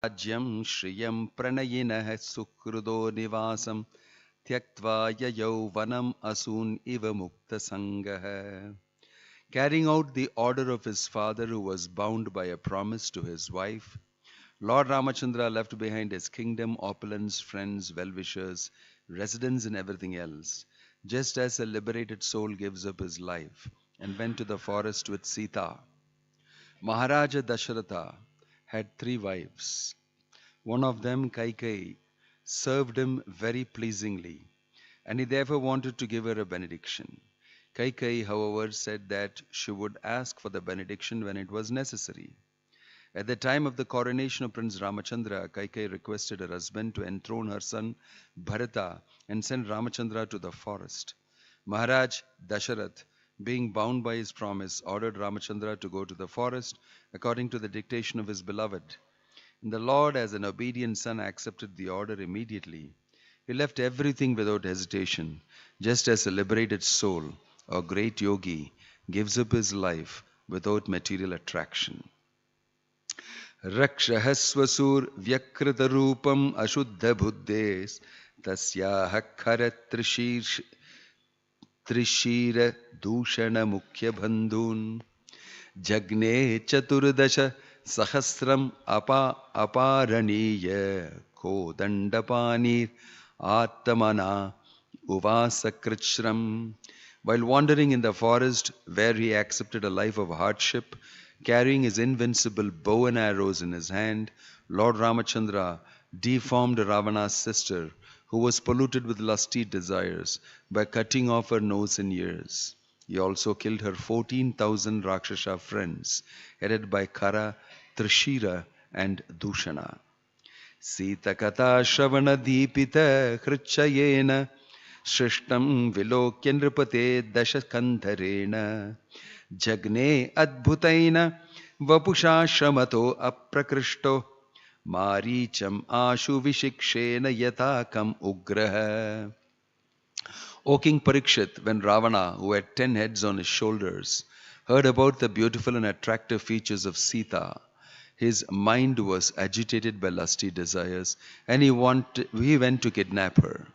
Rajyam Shriyam Pranayinah Sukrudo Nivasam Tyaktva Yayau Vanam Asun Iva Mukta Sangah. Carrying out the order of his father, who was bound by a promise to his wife, Lord Ramachandra left behind his kingdom, opulence, friends, well-wishers, residence and everything else, just as a liberated soul gives up his life, and went to the forest with Sita. Maharaja Dasharatha had 3 wives. One of them, Kaikeyi, served him very pleasingly, and he therefore wanted to give her a benediction. Kaikeyi, however, said that she would ask for the benediction when it was necessary. At the time of the coronation of Prince Ramachandra, Kaikeyi requested her husband to enthrone her son Bharata and send Ramachandra to the forest. Maharaj Dasharath, being bound by his promise, ordered Ramachandra to go to the forest according to the dictation of his beloved. And the Lord, as an obedient son, accepted the order immediately. He left everything without hesitation, just as a liberated soul or great yogi gives up his life without material attraction. Rakshahasvasur vyakrita roopam ashuddha buddhes tasyaha kharat trishira dushana mukhya bandhun jagne chaturdasha sahasram aparaniya kodandapanir atmana uvasakritshram. While wandering in the forest, where he accepted a life of hardship, carrying his invincible bow and arrows in his hand, Lord Ramachandra deformed Ravana's sister, who was polluted with lusty desires, by cutting off her nose and ears. He also killed her 14,000 Rakshasa friends, headed by Kara, Trishira, and Dushana. Sita Kata Shravana Deepita Khrichayena Shrishtam Vilokya Nripate Dashakantharena Jagne Adbhutaina Vapusha Shramato Aprakrishto Maricham Ashu Vishikshena Yatakam Ugraha. O King Parikshit, when Ravana, who had 10 heads on his shoulders, heard about the beautiful and attractive features of Sita, his mind was agitated by lusty desires, and he went to kidnap her.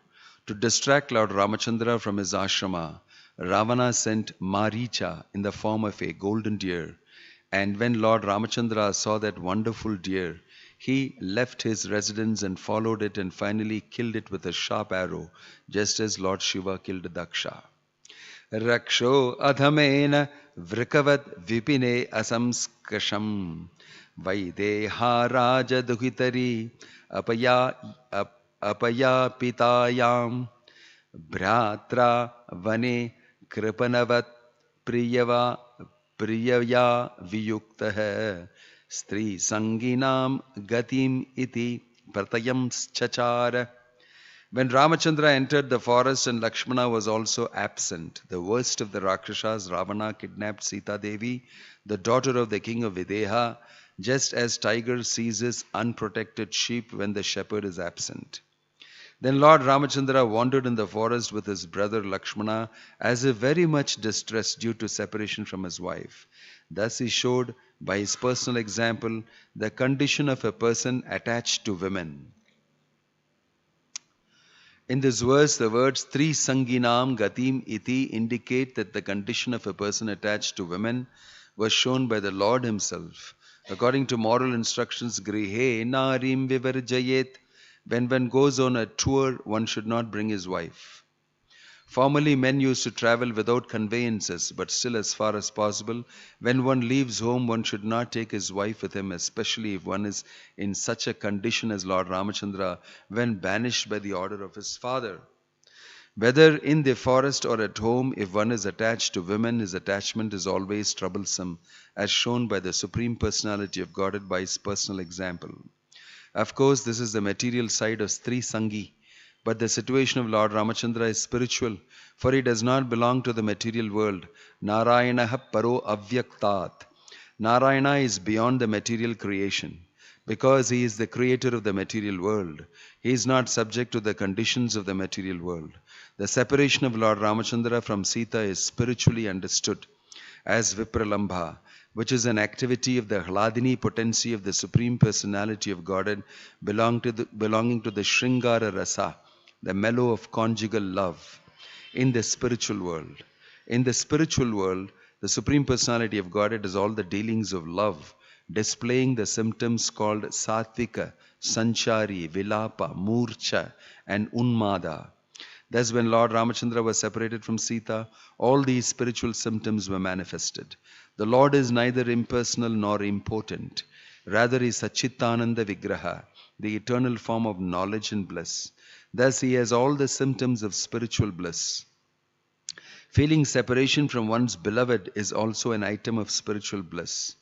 To distract Lord Ramachandra from his ashrama, Ravana sent Maricha in the form of a golden deer, and when Lord Ramachandra saw that wonderful deer, he left his residence and followed it and finally killed it with a sharp arrow, just as Lord Shiva killed Daksha. Raksho adhamena vrikavat vipine asamskasham Vaideha raja duhitari apaya pitayam Bhratra vane kripanavat priyava priyaya viyuktaha Stri sanginam gatim iti pratayam chachara. When Ramachandra entered the forest and Lakshmana was also absent, the worst of the Rakshasas, Ravana, kidnapped Sita Devi, the daughter of the king of Videha, just as tiger seizes unprotected sheep when the shepherd is absent. Then Lord Ramachandra wandered in the forest with his brother Lakshmana as if very much distressed due to separation from his wife. Thus he showed by his personal example the condition of a person attached to women. In this verse, the words Tri Sanginam Gatim Iti indicate that the condition of a person attached to women was shown by the Lord himself. According to moral instructions, Grihe Narim Vivarjayet, when one goes on a tour, one should not bring his wife. Formerly, men used to travel without conveyances, but still, as far as possible, when one leaves home, one should not take his wife with him, especially if one is in such a condition as Lord Ramachandra when banished by the order of his father. Whether in the forest or at home, if one is attached to women, his attachment is always troublesome, as shown by the Supreme Personality of Godhead by his personal example. Of course, this is the material side of Stri Sangi, but the situation of Lord Ramachandra is spiritual, for he does not belong to the material world. Narayanaha paro avyaktat. Narayana is beyond the material creation. Because he is the creator of the material world, he is not subject to the conditions of the material world. The separation of Lord Ramachandra from Sita is spiritually understood as Vipralambha, which is an activity of the Hladini potency of the Supreme Personality of Godhead belonging to the Shringara Rasa, the mellow of conjugal love, in the spiritual world. In the spiritual world, the Supreme Personality of Godhead is all the dealings of love, displaying the symptoms called Satvika, Sanchari, Vilapa, Murcha, and Unmada. Thus, when Lord Ramachandra was separated from Sita, all these spiritual symptoms were manifested. The Lord is neither impersonal nor impotent. Rather, he is Satchitananda Vigraha, the eternal form of knowledge and bliss. Thus, he has all the symptoms of spiritual bliss. Feeling separation from one's beloved is also an item of spiritual bliss.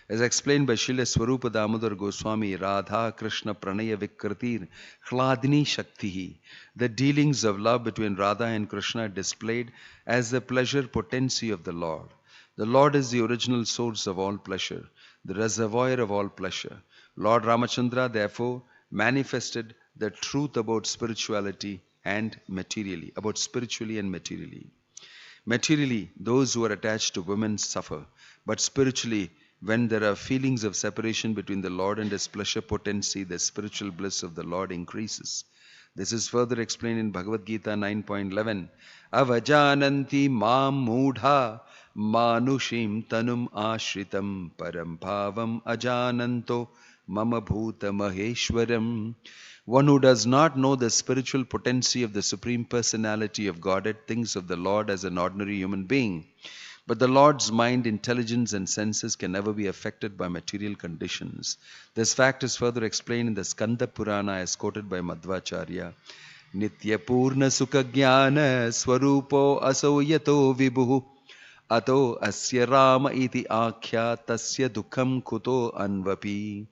As explained by Srila Swarupa Damodar Goswami, Radha Krishna Pranaya Vikratir Hladini Shaktihi, the dealings of love between Radha and Krishna are displayed as the pleasure potency of the Lord. The Lord is the original source of all pleasure, the reservoir of all pleasure. Lord Ramachandra therefore manifested the truth about spirituality and materially, about spiritually and materially. Materially, those who are attached to women suffer, but spiritually, when there are feelings of separation between the Lord and His pleasure potency, the spiritual bliss of the Lord increases. This is further explained in Bhagavad Gita 9.11. Avajananti mam mudha manushim tanum ashritam param bhavam ajananto mama bhuta maheshwaram. One who does not know the spiritual potency of the Supreme Personality of Godhead thinks of the Lord as an ordinary human being. But the Lord's mind, intelligence and senses can never be affected by material conditions. This fact is further explained in the Skanda Purana as quoted by Madhvacharya. Nitya Purna Sukha Jnana Swarupo Aso Yato Vibhu Ato Asya Rama Iti Akhya Tasya Dukham Kuto Anvapi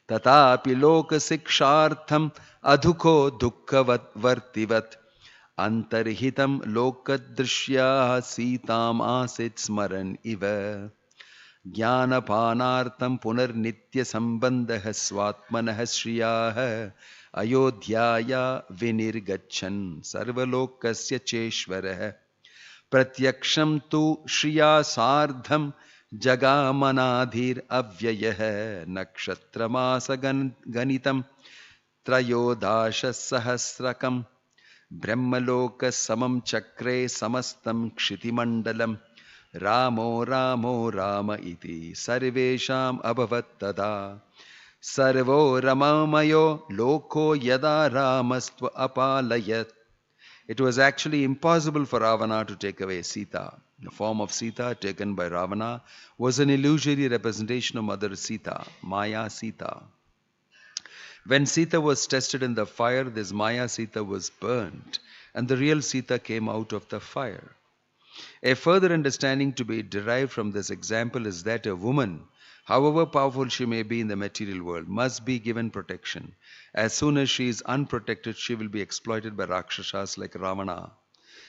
Tatapi Loka Sikshartham Adhuko Dukkhavat Vartivat Antarhitam lokadrishya sitam asit smaran iva Jnanapanartam punar nitya sambandha swatmanah shriyah ayodhyaya vinirgachan sarvalokasya cheshvarah pratyaksham tu shriya sardham jagamanadhir avyayah nakshatramasa ganitam trayodasha sahasrakam Brahmaloka samam chakre samastam kshitimandalam Ramo Ramo Rama iti sarvesham abhavat tada Sarvo Ramamayo loko yada Ramastva apalayat. It was actually impossible for Ravana to take away Sita. The form of Sita taken by Ravana was an illusory representation of Mother Sita, Maya Sita. When Sita was tested in the fire, this Maya Sita was burnt, and the real Sita came out of the fire. A further understanding to be derived from this example is that a woman, however powerful she may be in the material world, must be given protection. As soon as she is unprotected, she will be exploited by Rakshasas like Ravana.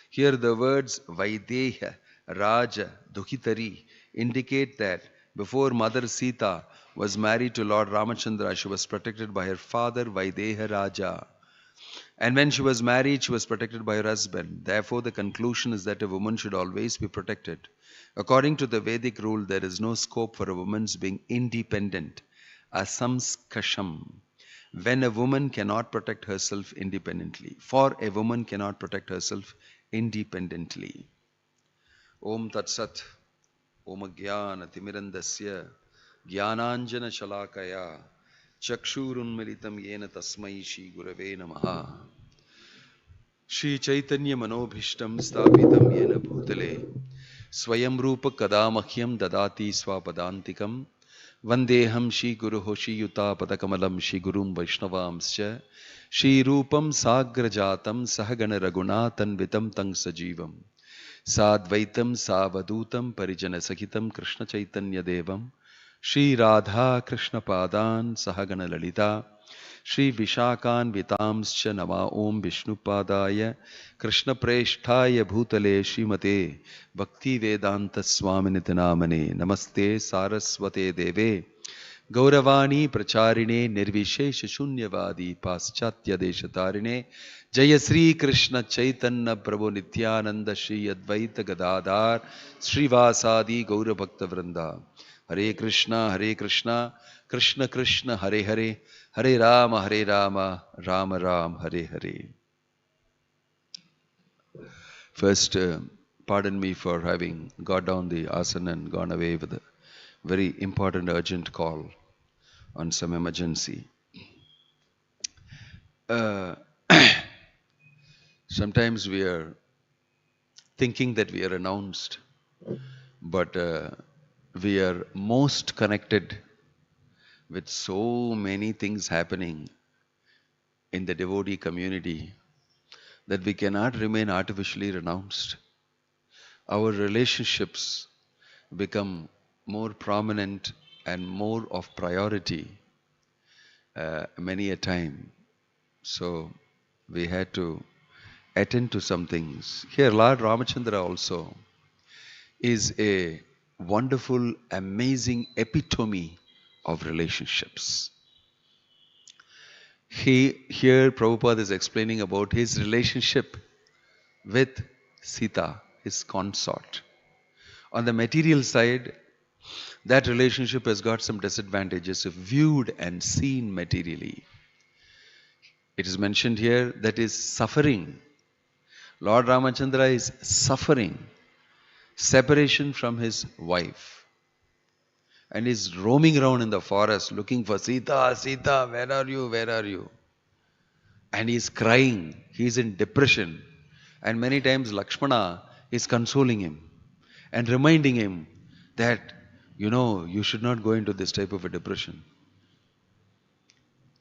Here the words Vaideha, Raja, Dukhitari indicate that before Mother Sita was married to Lord Ramachandra, she was protected by her father Vaideha Raja. And when she was married, she was protected by her husband. Therefore, the conclusion is that a woman should always be protected. According to the Vedic rule, there is no scope for a woman's being independent. Asamskasham. When a woman cannot protect herself independently. For a woman cannot protect herself independently. Om Tat Sat. Om Jnana Timirandasya. Jnananjana Shalakaya. Chakshurunmilitam yena tasmai Shri Gurave Namaha. Shri Chaitanya Manobhishtam Sthapitam yena bhutale. Swayam Rupa Kadamahyam Dadati Swapadantikam. Vandeham Shri Guru Hoshi Yuta Padakamalam Shri Gurum Vaishnavamscha. Shri Rupam Sagrajatam Sahagana Raghunatan Vitam Tang Sajivam. Sadvaitam Savadutam Parijana Sakitam Krishna Chaitanya Devam. Shri Radha Krishna Padan Sahagana Lalita Shri Vishakan Vitamscha Nama Om Vishnu Padaya Krishna Preshtaya Bhutale Shrimate Bhakti Vedanta Swaminiti Namane Namaste Saraswate Deve Gauravani Pracharine Nirvishesha Shunyavadi Paschatya Deshatarine Jaya Sri Krishna Chaitanya Prabhu Nityananda Shri Advaita Gadadhar Srivasadi Gaura Bhakta Vrinda. Hare Krishna, Krishna Krishna, Hare Hare, Hare Rama, Rama Ram, Hare Hare. First, pardon me for having got down the asana and gone away with a very important urgent call on some emergency. Uh, Sometimes we are thinking that we are announced, but we are most connected with so many things happening in the devotee community that we cannot remain artificially renounced. Our relationships become more prominent and more of priority many a time. So we had to attend to some things. Here, Lord Ramachandra also is a wonderful, amazing epitome of relationships. Here Prabhupada is explaining about his relationship with Sita, his consort. On the material side, that relationship has got some disadvantages if viewed and seen materially. It is mentioned here that is suffering. Lord Ramachandra is suffering separation from his wife and is roaming around in the forest looking for Sita, Sita, where are you, where are you? And he is crying, he is in depression. And many times Lakshmana is consoling him and reminding him that, you should not go into this type of a depression.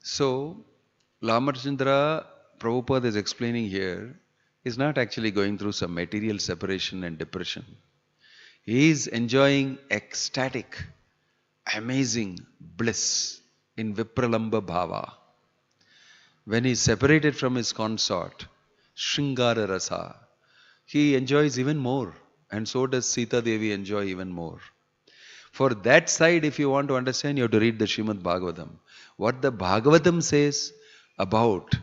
So, Ramachandra, Prabhupada is explaining here, is not actually going through some material separation and depression. He is enjoying ecstatic, amazing bliss in Vipralamba Bhava. When he is separated from his consort, Shringara Rasa, he enjoys even more. And so does Sita Devi enjoy even more. For that side, if you want to understand, you have to read the Srimad Bhagavatam. What the Bhagavatam says about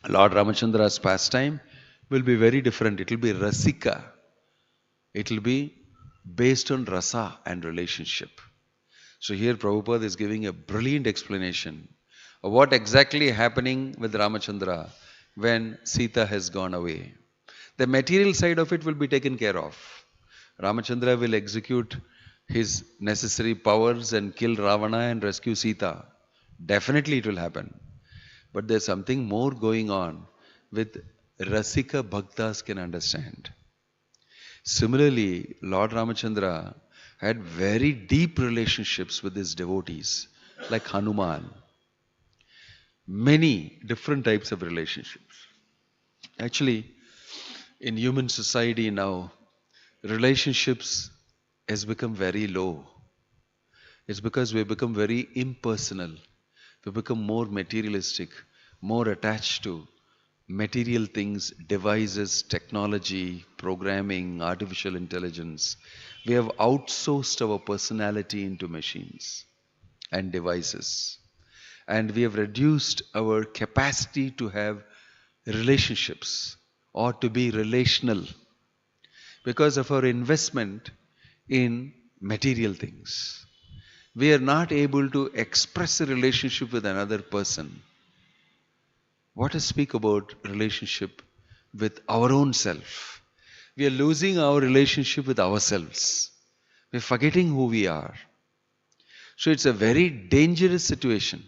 Lord Ramachandra's pastime will be very different. It will be Rasika. It will be based on rasa and relationship. So here Prabhupada is giving a brilliant explanation of what exactly happening with Ramachandra when Sita has gone away. The material side of it will be taken care of. Ramachandra will execute his necessary powers and kill Ravana and rescue Sita. Definitely it will happen. But there's something more going on with Rasika Bhaktas can understand. Similarly, Lord Ramachandra had very deep relationships with his devotees, like Hanuman. Many different types of relationships. Actually, in human society now, relationships has become very low. It's because we become very impersonal. We become more materialistic, more attached to material things, devices, technology, programming, artificial intelligence. We have outsourced our personality into machines and devices. And we have reduced our capacity to have relationships or to be relational because of our investment in material things. We are not able to express a relationship with another person. What to speak about relationship with our own self? We are losing our relationship with ourselves. We are forgetting who we are. So it's a very dangerous situation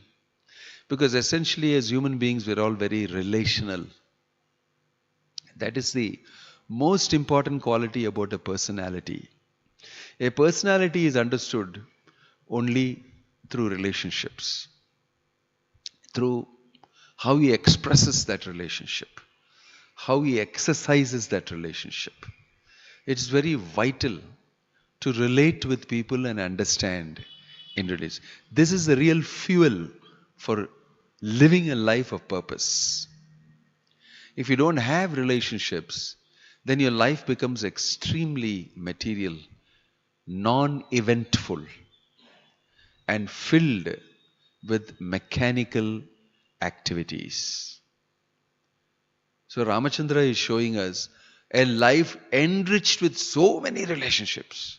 because essentially as human beings we are all very relational. That is the most important quality about a personality. A personality is understood only through relationships, through how he expresses that relationship, how he exercises that relationship. It's very vital to relate with people and understand in relation. This is the real fuel for living a life of purpose. If you don't have relationships, then your life becomes extremely material, non-eventful, and filled with mechanical activities. So Ramachandra is showing us a life enriched with so many relationships.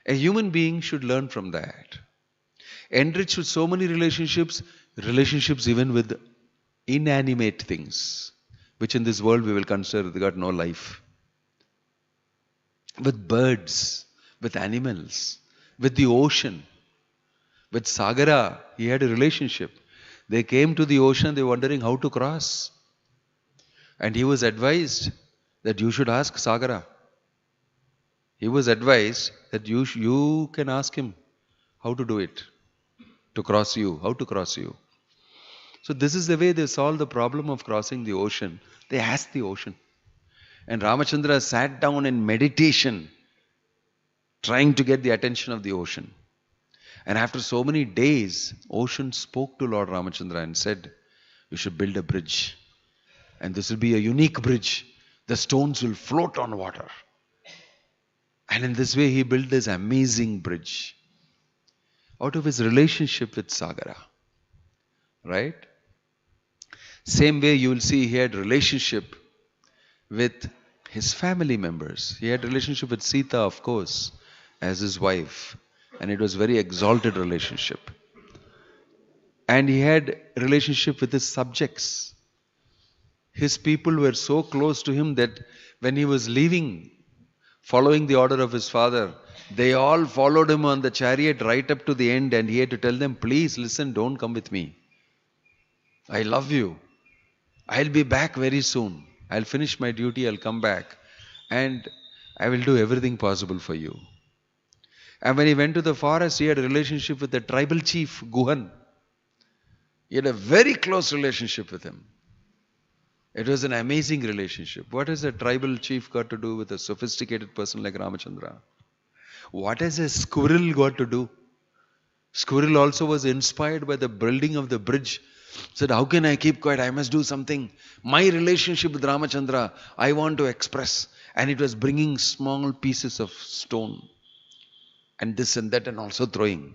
A human being should learn from that. Enriched with so many relationships, relationships even with inanimate things, which in this world we will consider they got no life. With birds, with animals, with the ocean, with Sagara, he had a relationship. They came to the ocean, they were wondering how to cross. And he was advised that you should ask Sagara. He was advised that you can ask him how to do it, to cross you, how to cross you. So this is the way they solved the problem of crossing the ocean. They asked the ocean. And Ramachandra sat down in meditation, trying to get the attention of the ocean. And after so many days, ocean spoke to Lord Ramachandra and said, you should build a bridge. And this will be a unique bridge. The stones will float on water. And in this way, he built this amazing bridge out of his relationship with Sagara. Right? Same way you will see he had relationship with his family members. He had relationship with Sita, of course, as his wife. And it was very exalted relationship. And he had relationship with his subjects. His people were so close to him that when he was leaving, following the order of his father, they all followed him on the chariot right up to the end, and he had to tell them, please listen, don't come with me. I love you. I'll be back very soon. I'll finish my duty, I'll come back, and I will do everything possible for you. And when he went to the forest, he had a relationship with the tribal chief, Guhan. He had a very close relationship with him. It was an amazing relationship. What has a tribal chief got to do with a sophisticated person like Ramachandra? What has a squirrel got to do? Squirrel also was inspired by the building of the bridge. Said, how can I keep quiet? I must do something. My relationship with Ramachandra, I want to express. And it was bringing small pieces of stone. And this and that and also throwing.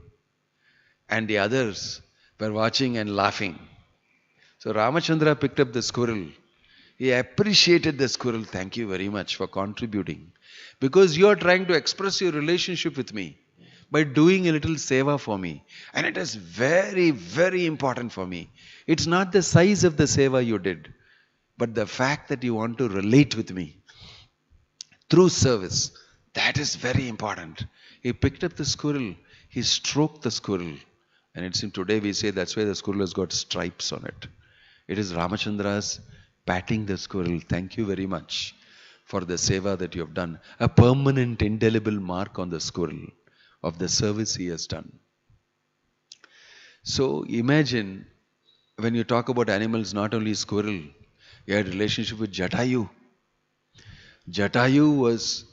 And the others were watching and laughing. So Ramachandra picked up the squirrel. He appreciated the squirrel. Thank you very much for contributing. Because you are trying to express your relationship with me by doing a little seva for me. And it is very, very important for me. It's not the size of the seva you did, but the fact that you want to relate with me through service. That is very important. He picked up the squirrel. He stroked the squirrel. And it seems today we say that's why the squirrel has got stripes on it. It is Ramachandra's patting the squirrel. Thank you very much for the seva that you have done. A permanent, indelible mark on the squirrel of the service he has done. So imagine when you talk about animals, not only squirrel, you had a relationship with Jatayu. Jatayu was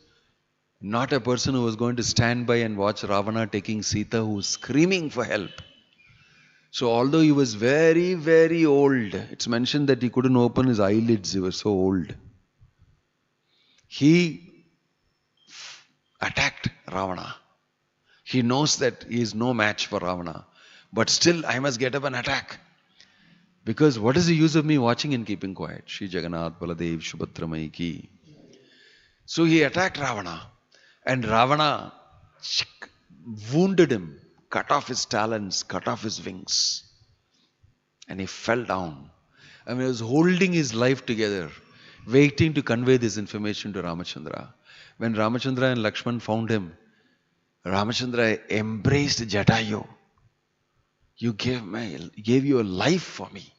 not a person who was going to stand by and watch Ravana taking Sita, who was screaming for help. So although he was very, very old, it's mentioned that he couldn't open his eyelids, he was so old. He attacked Ravana. He knows that he is no match for Ravana. But still, I must get up and attack. Because what is the use of me watching and keeping quiet? Shri Jagannath Baladev Subhadra ki. So he attacked Ravana. And Ravana wounded him, cut off his talons, cut off his wings. And he fell down. I mean, he was holding his life together, waiting to convey this information to Ramachandra. When Ramachandra and Lakshman found him, Ramachandra embraced Jatayu. You gave your life for me.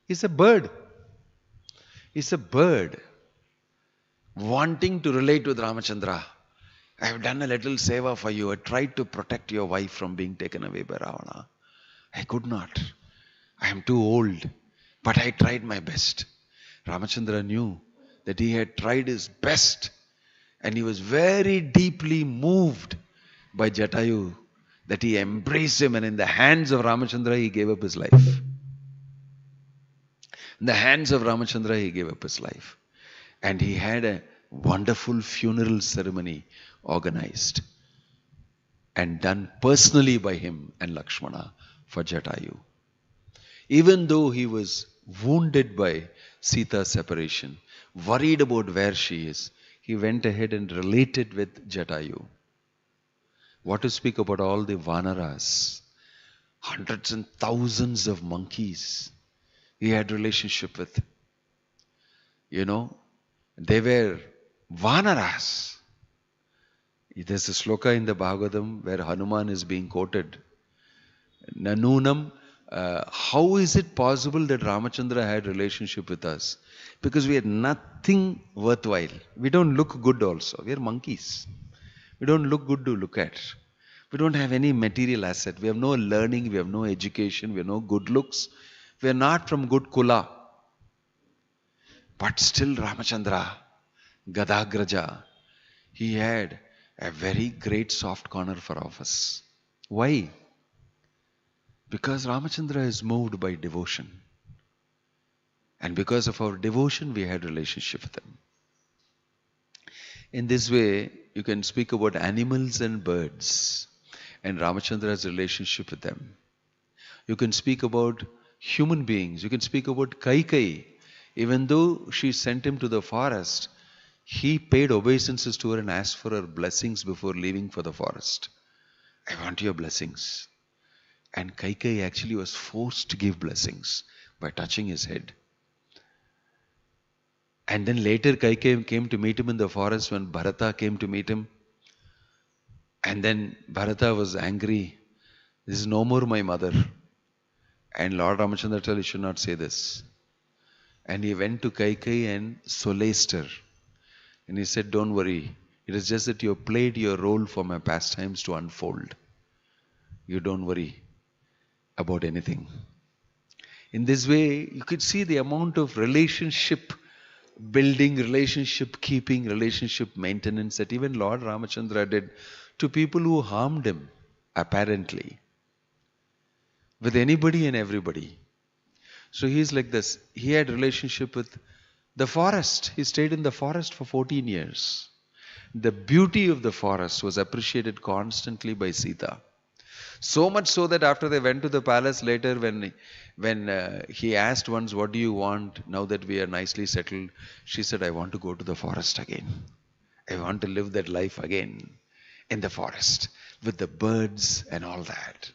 He's a bird. He's a bird wanting to relate with Ramachandra. I have done a little seva for you. I tried to protect your wife from being taken away by Ravana. I could not. I am too old. But I tried my best. Ramachandra knew that he had tried his best. And he was very deeply moved by Jatayu, that he embraced him, and in the hands of Ramachandra he gave up his life. In the hands of Ramachandra he gave up his life. And he had a wonderful funeral ceremony organized and done personally by him and Lakshmana for Jatayu. Even though he was wounded by Sita's separation, worried about where she is, he went ahead and related with Jatayu. What to speak about all the Vanaras? Hundreds and thousands of monkeys he had relationship with. You know, they were Vanaras. There's a sloka in the Bhagavatam where Hanuman is being quoted. Nanunam, how is it possible that Ramachandra had relationship with us? Because we had nothing worthwhile. We don't look good also. We are monkeys. We don't look good to look at. We don't have any material asset. We have no learning. We have no education. We have no good looks. We are not from good kula. But still Ramachandra, Gadagraja, he had a very great soft corner for us. Why? Because Ramachandra is moved by devotion. And because of our devotion, we had relationship with him. In this way, you can speak about animals and birds and Ramachandra's relationship with them. You can speak about human beings. You can speak about Kaikai. Even though she sent him to the forest, he paid obeisances to her and asked for her blessings before leaving for the forest. I want your blessings. And Kaikai actually was forced to give blessings by touching his head. And then later Kaikai came to meet him in the forest when Bharata came to meet him. And then Bharata was angry. This is no more my mother. And Lord Ramachandra told, you should not say this. And he went to Kaikai and solaced her. And he said, don't worry. It is just that you have played your role for my pastimes to unfold. You don't worry about anything. In this way, you could see the amount of relationship building, relationship keeping, relationship maintenance that even Lord Ramachandra did to people who harmed him, apparently. With anybody and everybody. So he is like this. He had relationship with the forest. He stayed in the forest for 14 years. The beauty of the forest was appreciated constantly by Sita. So much so that after they went to the palace later, when he asked once, what do you want now that we are nicely settled? She said, I want to go to the forest again. I want to live that life again in the forest with the birds and all that.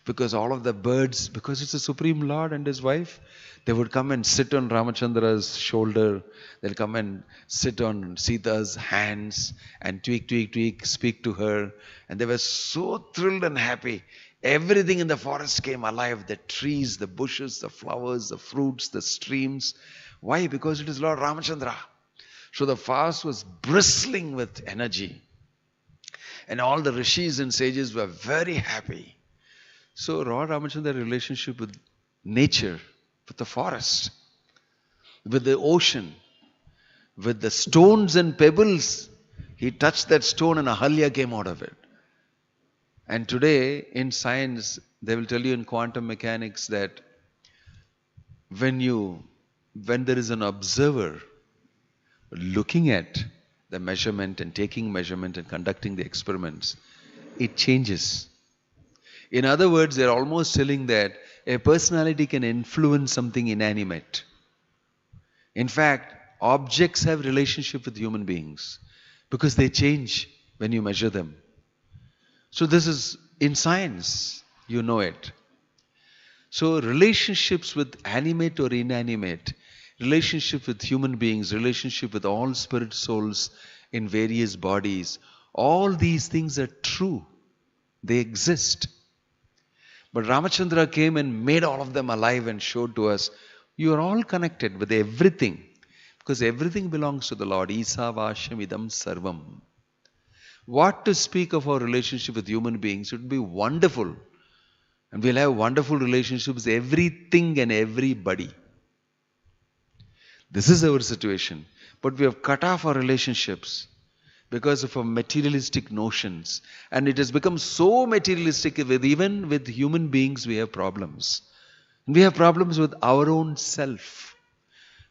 Because all of the birds, because it's the Supreme Lord and his wife, they would come and sit on Ramachandra's shoulder. They'll come and sit on Sita's hands and tweak, speak to her. And they were so thrilled and happy. Everything in the forest came alive. The trees, the bushes, the flowers, the fruits, the streams. Why? Because it is Lord Ramachandra. So the forest was bristling with energy. And all the rishis and sages were very happy. So Lord Ramachandra had a relationship with nature, with the forest, with the ocean, with the stones and pebbles. He touched that stone and Ahalya came out of it. And today in science, they will tell you in quantum mechanics that when there is an observer looking at the measurement and taking measurement and conducting the experiments, it changes. In other words, they're almost telling that a personality can influence something inanimate. In fact, objects have relationship with human beings because they change when you measure them. So this is in science, you know it. So relationships with animate or inanimate, relationship with human beings, relationship with all spirit souls in various bodies, all these things are true. They exist. But Ramachandra came and made all of them alive and showed to us, you are all connected with everything. Because everything belongs to the Lord. Isa Vasham Idam Sarvam. What to speak of our relationship with human beings? It would be wonderful. And we'll have wonderful relationships with everything and everybody. This is our situation. But we have cut off our relationships because of our materialistic notions. And it has become so materialistic that even with human beings we have problems. And we have problems with our own self.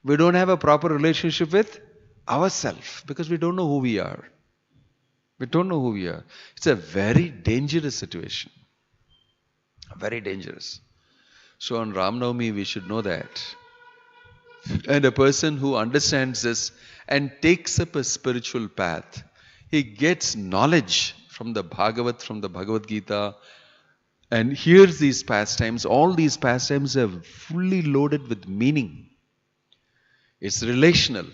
We don't have a proper relationship with ourselves because we don't know who we are. We don't know who we are. It's a very dangerous situation. Very dangerous. So on Ram Navami we should know that. And a person who understands this and takes up a spiritual path, he gets knowledge from the Bhagavat, from the Bhagavad Gita, and hears these pastimes. All these pastimes are fully loaded with meaning. It's relational.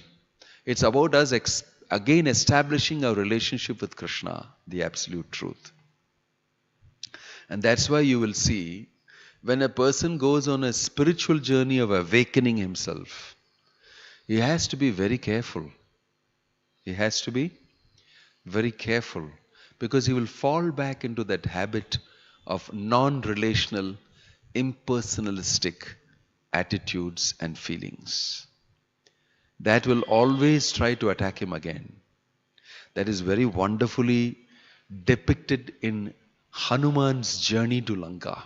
It's about us again establishing our relationship with Krishna, the absolute truth. And that's why you will see when a person goes on a spiritual journey of awakening himself, he has to be very careful. He has to be very careful because he will fall back into that habit of non-relational, impersonalistic attitudes and feelings. That will always try to attack him again. That is very wonderfully depicted in Hanuman's journey to Lanka.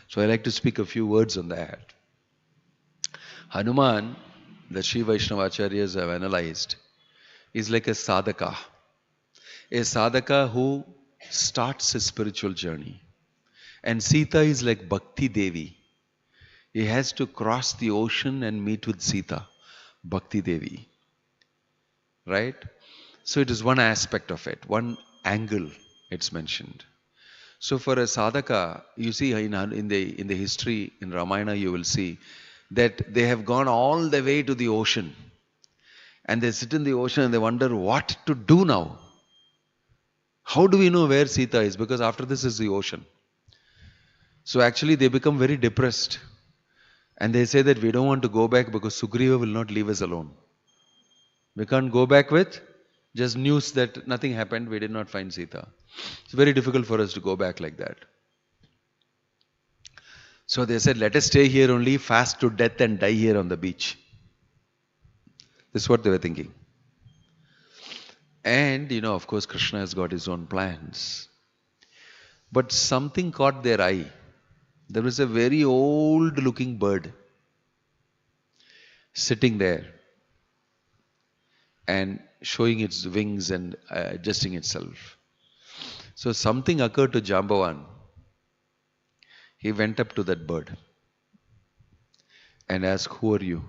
So I like to speak a few words on that. Hanuman, the Sri Vaishnavacharyas have analyzed, is like a sadhaka. A sadhaka who starts his spiritual journey. And Sita is like Bhakti Devi. He has to cross the ocean and meet with Sita, Bhakti Devi. Right? So it is one aspect of it, one angle it's mentioned. So for a sadhaka, you see in the history in Ramayana, you will see that they have gone all the way to the ocean. And they sit in the ocean and they wonder what to do now. How do we know where Sita is? Because after this is the ocean. So actually they become very depressed. And they say that we don't want to go back because Sugriva will not leave us alone. We can't go back with just news that nothing happened, we did not find Sita. It's very difficult for us to go back like that. So they said, let us stay here only, fast to death and die here on the beach. This is what they were thinking. And, of course, Krishna has got his own plans. But something caught their eye. There was a very old looking bird sitting there and showing its wings and adjusting itself. So something occurred to Jambavan. He went up to that bird and asked, who are you?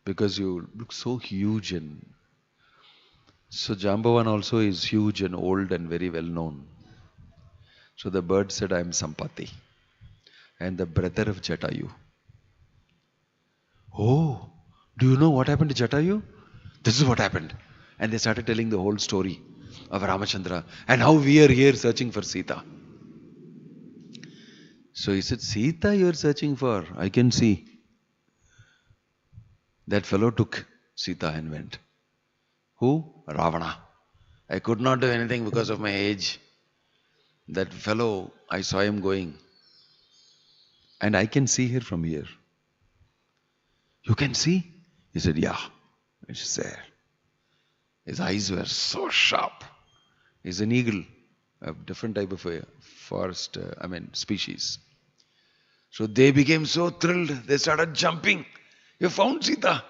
Because you look so huge. And so Jambavan also is huge and old and very well known. So the bird said, I am Sampati. I am the brother of Jatayu. Oh, do you know what happened to Jatayu? This is what happened. And they started telling the whole story of Ramachandra and how we are here searching for Sita. So he said, Sita you are searching for, I can see. That fellow took Sita and went. Who? Ravana. I could not do anything because of my age. That fellow, I saw him going. And I can see her from here. You can see? He said, yeah, it's there. His eyes were so sharp. He's an eagle, a different type of a forest, species. So they became so thrilled, they started jumping. You found Sita.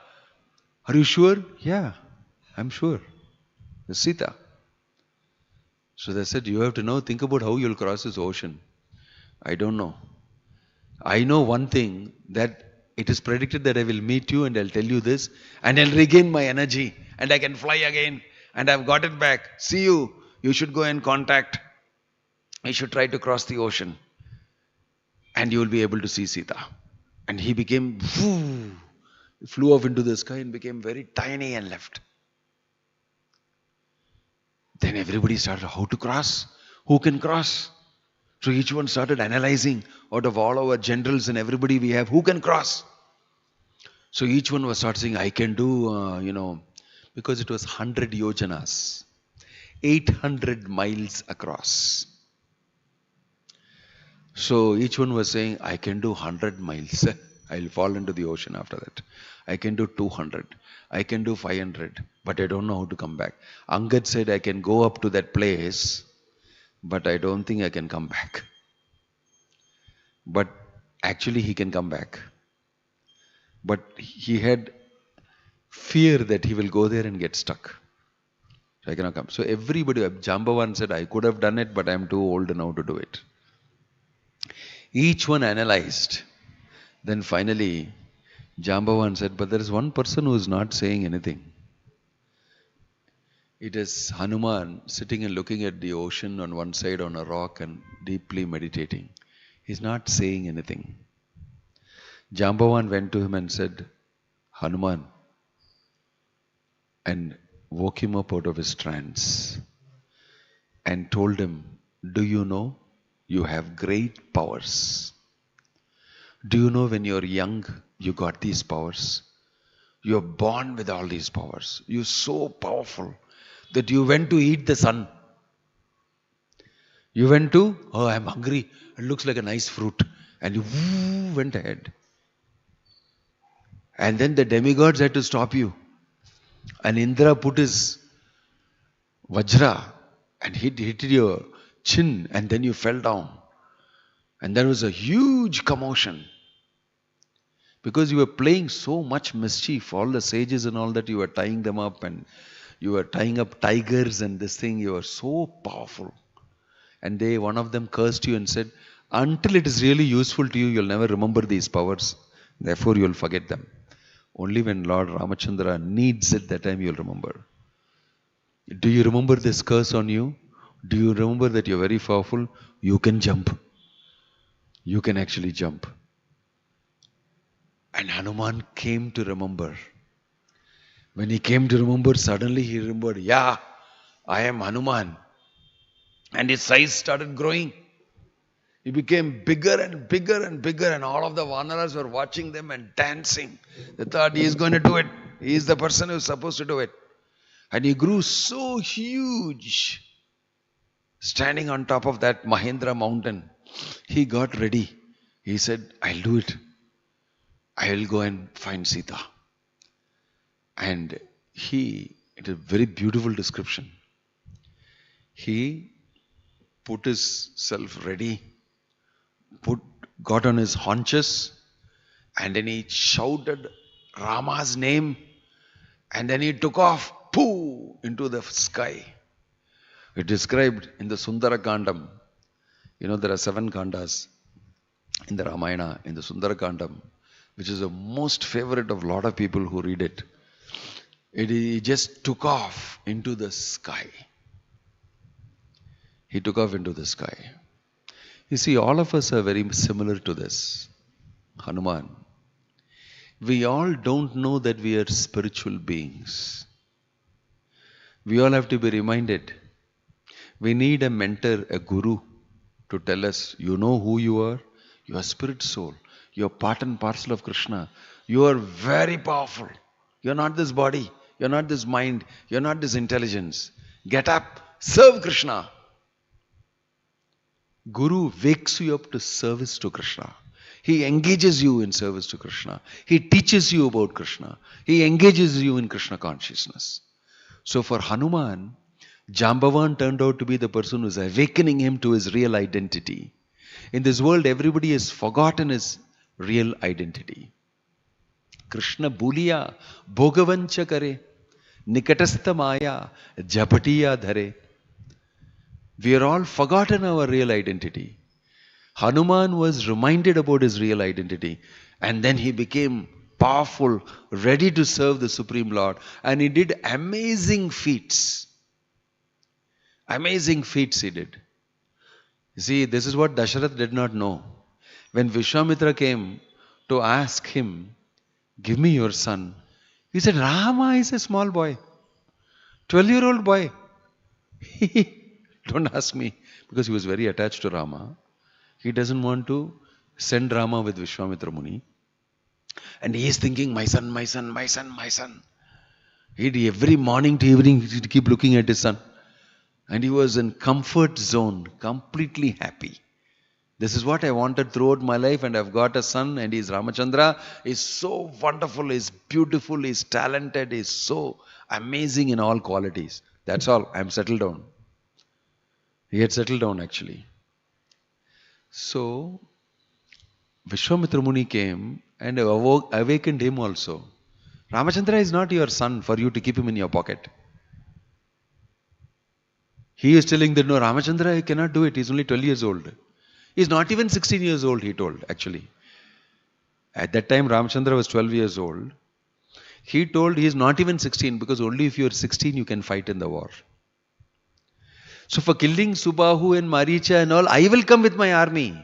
Are you sure? Yeah, I'm sure. It's Sita. So they said, you have to know, think about how you'll cross this ocean. I don't know. I know one thing, that it is predicted that I will meet you and I'll tell you this and I'll regain my energy and I can fly again and I've got it back. See you. You should go and contact. You should try to cross the ocean and you will be able to see Sita. And he became, flew off into the sky and became very tiny and left. Then everybody started, how to cross? Who can cross? So each one started analyzing out of all our generals and everybody we have, who can cross? So each one was started saying, I can do, because it was 100 yojanas, 800 miles across. So each one was saying, I can do 100 miles. I'll fall into the ocean after that. I can do 200. I can do 500. But I don't know how to come back. Angad said, I can go up to that place, but I don't think I can come back. But actually he can come back. But he had fear that he will go there and get stuck. So I cannot come. So everybody, Jambavan said, I could have done it, but I am too old now to do it. Each one analyzed. Then finally, Jambavan said, but there is one person who is not saying anything. It is Hanuman sitting and looking at the ocean on one side on a rock and deeply meditating. He's not saying anything. Jambavan went to him and said, Hanuman, and woke him up out of his trance and told him, do you know you have great powers? Do you know when you're young, you got these powers? You're born with all these powers. You're so powerful that you went to eat the sun. You went to, oh, I'm hungry. It looks like a nice fruit. And you went ahead. And then the demigods had to stop you. And Indra put his Vajra and hit your chin, and then you fell down. And there was a huge commotion. Because you were playing so much mischief, all the sages and all that, you were tying them up, and you were tying up tigers and this thing, you were so powerful. And one of them cursed you and said, until it is really useful to you, you'll never remember these powers. Therefore, you'll forget them. Only when Lord Ramachandra needs it, that time you'll remember. Do you remember this curse on you? Do you remember that you're very powerful? You can jump. You can actually jump. And Hanuman came to remember. When he came to remember, suddenly he remembered, yeah, I am Hanuman. And his size started growing. He became bigger and bigger and bigger, and all of the Vanaras were watching them and dancing. They thought, he is going to do it. He is the person who is supposed to do it. And he grew so huge. Standing on top of that Mahendra mountain, he got ready. He said, I'll do it. I'll go and find Sita. And it is a very beautiful description. He put himself ready, got on his haunches, and then he shouted Rama's name, and then he took off, pooh, into the sky. It described in the Sundara Kandam. You know, there are 7 Kandas in the Ramayana, in the Sundara Kandam, which is the most favorite of a lot of people who read it. He just took off into the sky. He took off into the sky. You see, all of us are very similar to this. Hanuman. We all don't know that we are spiritual beings. We all have to be reminded. We need a mentor, a guru, to tell us, you know who you are? You are spirit soul. You are part and parcel of Krishna. You are very powerful. You are not this body. You are not this mind. You are not this intelligence. Get up. Serve Krishna. Guru wakes you up to service to Krishna. He engages you in service to Krishna. He teaches you about Krishna. He engages you in Krishna consciousness. So for Hanuman, Jambavan turned out to be the person who is awakening him to his real identity. In this world, everybody has forgotten his real identity. Krishna bhuliya bhogavancha kare nikatastha maya japatiya dhare. We are all forgotten our real identity. Hanuman was reminded about his real identity, and then he became powerful, ready to serve the Supreme Lord, and he did amazing feats. Amazing feats he did. You see, this is what Dasharath did not know. When Vishwamitra came to ask him, give me your son, he said, Rama is a small boy, 12-year-old boy. Don't ask me, because he was very attached to Rama. He doesn't want to send Rama with Vishwamitra Muni. And he is thinking, my son, my son, my son, my son. Every morning to evening, he'd keep looking at his son. And he was in comfort zone, completely happy. This is what I wanted throughout my life, and I've got a son, and he's Ramachandra. He's so wonderful, he's beautiful, he's talented, he's so amazing in all qualities. That's all, I'm settled down. He had settled down actually. So, Vishwamitra Muni came and awakened him also. Ramachandra is not your son for you to keep him in your pocket. He is telling that no, Ramachandra cannot do it. He is only 12 years old. He is not even 16 years old, he told actually. At that time, Ramachandra was 12 years old. He told he is not even 16 because only if you are 16 you can fight in the war. So for killing Subahu and Maricha and all, I will come with my army.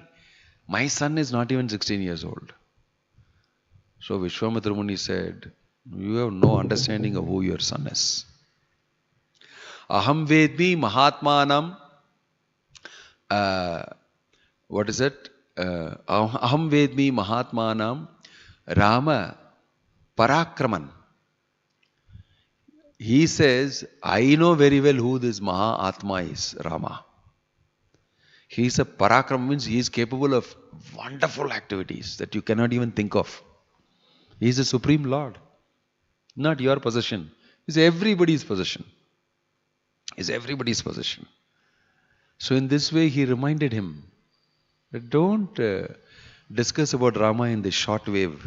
My son is not even 16 years old. So Vishwamitra Muni said, you have no understanding of who your son is. Aham vedmi mahatmanam, what is it? Aham vedmi mahatmanam Rama parakraman. He says, I know very well who this Mahatma is, Rama. He is a parakram, means he is capable of wonderful activities that you cannot even think of. He is the Supreme Lord. Not your possession. He is everybody's possession. He is everybody's possession. So in this way he reminded him, don't discuss about Rama in the short wave.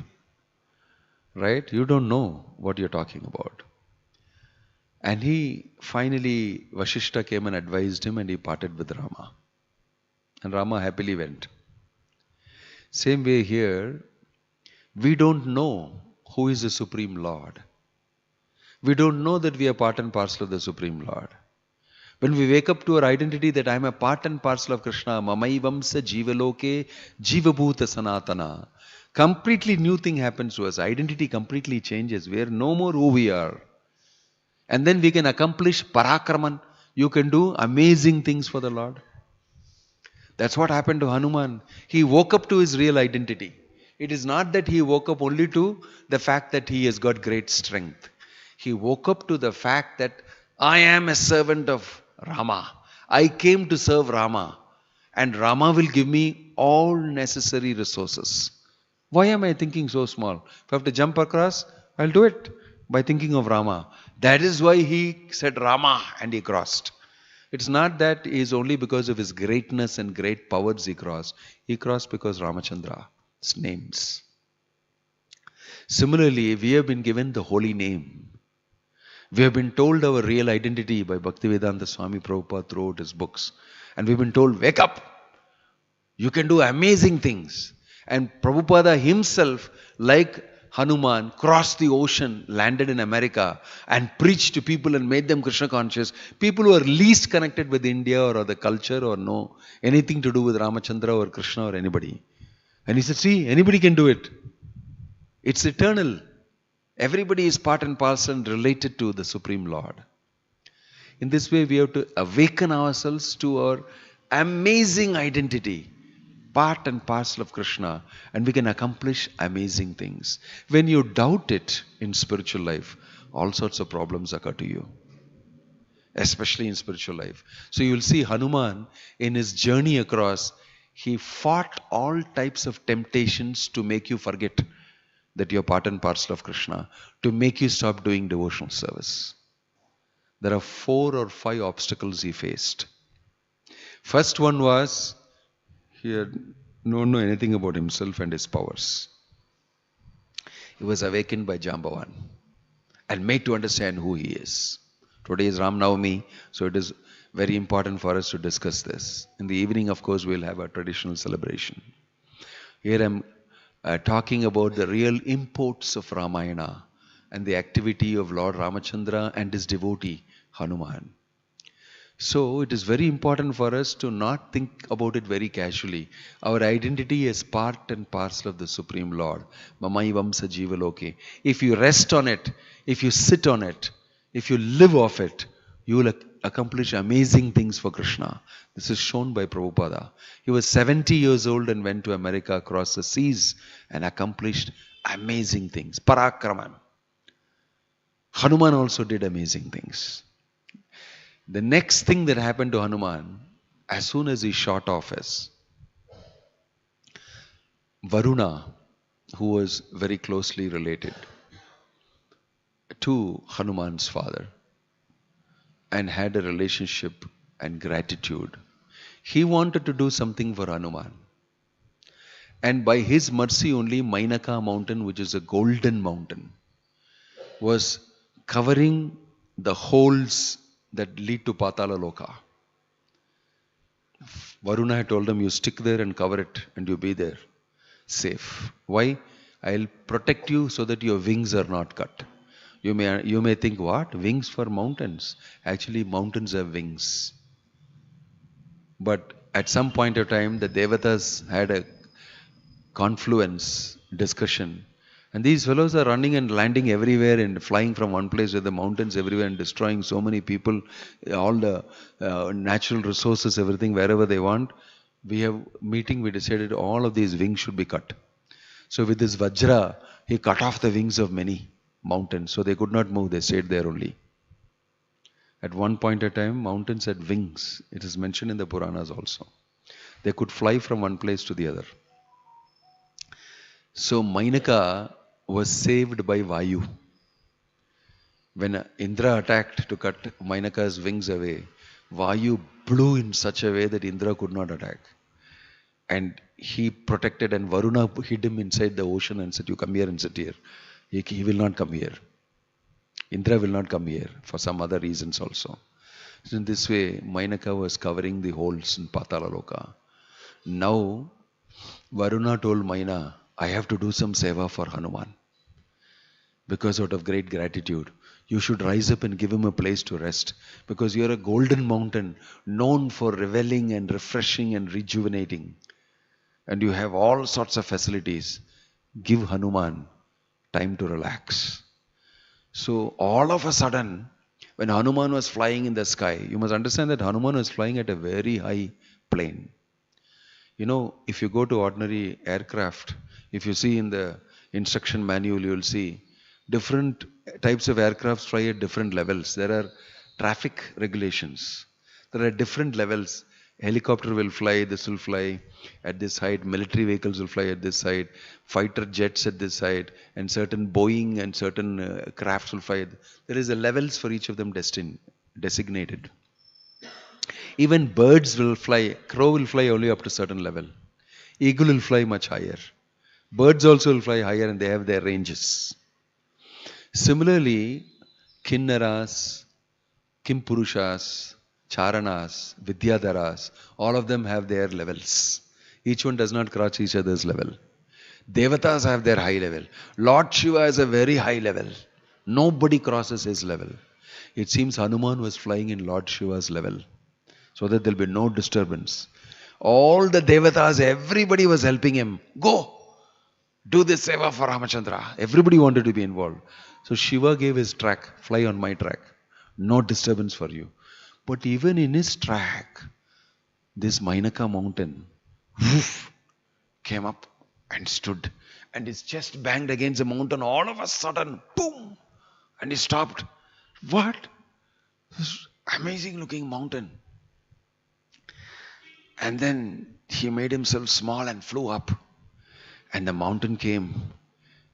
Right? You don't know what you're talking about. And he finally, Vashishta came and advised him and he parted with Rama. And Rama happily went. Same way here, we don't know who is the Supreme Lord. We don't know that we are part and parcel of the Supreme Lord. When we wake up to our identity that I am a part and parcel of Krishna, Mamaivamsa Jivaloke Jivabhuta Sanatana, completely new thing happens to us. Identity completely changes. We are no more who we are. And then we can accomplish Parakraman. You can do amazing things for the Lord. That's what happened to Hanuman. He woke up to his real identity. It is not that he woke up only to the fact that he has got great strength. He woke up to the fact that I am a servant of Rama. I came to serve Rama. And Rama will give me all necessary resources. Why am I thinking so small? If I have to jump across, I'll do it by thinking of Rama. That is why he said Rama and he crossed. It's not that it is only because of his greatness and great powers he crossed. He crossed because Ramachandra's names. Similarly, we have been given the holy name. We have been told our real identity by Bhaktivedanta Swami Prabhupada throughout his books. And we've been told, wake up. You can do amazing things. And Prabhupada himself, like Hanuman, crossed the ocean, landed in America and preached to people and made them Krishna conscious. People who are least connected with India or the culture or know anything to do with Ramachandra or Krishna or anybody. And he said, see, anybody can do it. It's eternal. Everybody is part and parcel and related to the Supreme Lord. In this way, we have to awaken ourselves to our amazing identity. Part and parcel of Krishna, and we can accomplish amazing things. When you doubt it in spiritual life, all sorts of problems occur to you, especially in spiritual life. So you will see Hanuman in his journey across, he fought all types of temptations to make you forget that you're part and parcel of Krishna, to make you stop doing devotional service. There are 4 or 5 obstacles he faced. First one was, he had don't know anything about himself and his powers. He was awakened by Jambavan and made to understand who he is. Today is Navami, so it is very important for us to discuss this. In the evening, of course, we'll have a traditional celebration. Here I'm talking about the real imports of Ramayana and the activity of Lord Ramachandra and his devotee Hanuman. So it is very important for us to not think about it very casually. Our identity is part and parcel of the Supreme Lord. Mamaivamsa Jivaloke. If you rest on it, if you sit on it, if you live off it, you will accomplish amazing things for Krishna. This is shown by Prabhupada. He was 70 years old and went to America, across the seas and accomplished amazing things. Parakraman. Hanuman also did amazing things. The next thing that happened to Hanuman, as soon as he shot off is Varuna, who was very closely related to Hanuman's father and had a relationship and gratitude. He wanted to do something for Hanuman. And by his mercy only, Mainaka mountain, which is a golden mountain, was covering the holes that lead to Patala Loka. Varuna had told him, you stick there and cover it and you be there safe. Why? I'll protect you so that your wings are not cut. You may think, what? Wings for mountains? Actually, mountains have wings. But at some point of time, the Devatas had a confluence discussion. And these fellows are running and landing everywhere and flying from one place to the mountains everywhere and destroying so many people, all the natural resources, everything, wherever they want. We have meeting, we decided all of these wings should be cut. So with this Vajra, he cut off the wings of many mountains. So they could not move, they stayed there only. At one point of time, mountains had wings. It is mentioned in the Puranas also. They could fly from one place to the other. So Mainaka was saved by Vayu. When Indra attacked to cut Mainaka's wings away, Vayu blew in such a way that Indra could not attack. And he protected, and Varuna hid him inside the ocean and said, you come here and sit here. He will not come here. Indra will not come here for some other reasons also. So in this way, Mainaka was covering the holes in Patala Loka. Now, Varuna told Maina, I have to do some seva for Hanuman. Because out of great gratitude, you should rise up and give him a place to rest. Because you are a golden mountain known for reveling and refreshing and rejuvenating. And you have all sorts of facilities. Give Hanuman time to relax. So all of a sudden, when Hanuman was flying in the sky, you must understand that Hanuman was flying at a very high plane. You know, if you go to ordinary aircraft, if you see in the instruction manual, you will see different types of aircrafts fly at different levels. There are traffic regulations. There are different levels. Helicopter will fly, this will fly at this height. Military vehicles will fly at this height. Fighter jets at this height. And certain Boeing and certain crafts will fly. There is a levels for each of them designated. Even birds will fly. Crow will fly only up to certain level. Eagle will fly much higher. Birds also will fly higher and they have their ranges. Similarly, Kinnaras, Kimpurushas, Charanas, Vidyadharas, all of them have their levels. Each one does not cross each other's level. Devatas have their high level. Lord Shiva has a very high level. Nobody crosses his level. It seems Hanuman was flying in Lord Shiva's level, so that there will be no disturbance. All the Devatas, everybody was helping him. Go! Do this seva for Ramachandra. Everybody wanted to be involved. So Shiva gave his track, fly on my track. No disturbance for you. But even in his track, this Mainaka mountain came up and stood. And his chest banged against the mountain. All of a sudden, boom! And he stopped. What? This amazing looking mountain. And then he made himself small and flew up. And the mountain came.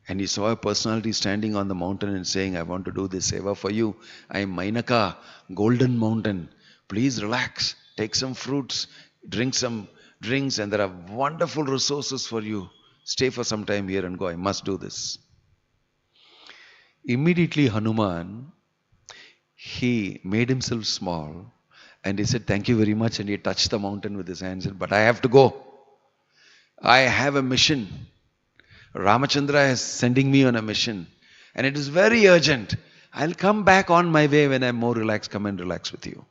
And he saw a personality standing on the mountain and saying, I want to do this seva for you. I am Mainaka, golden mountain. Please relax. Take some fruits. Drink some drinks. And there are wonderful resources for you. Stay for some time here and go. I must do this. Immediately Hanuman, he made himself small. And he said, thank you very much. And he touched the mountain with his hands and said, but I have to go. I have a mission. Ramachandra is sending me on a mission. And it is very urgent. I'll come back on my way when I'm more relaxed. Come and relax with you.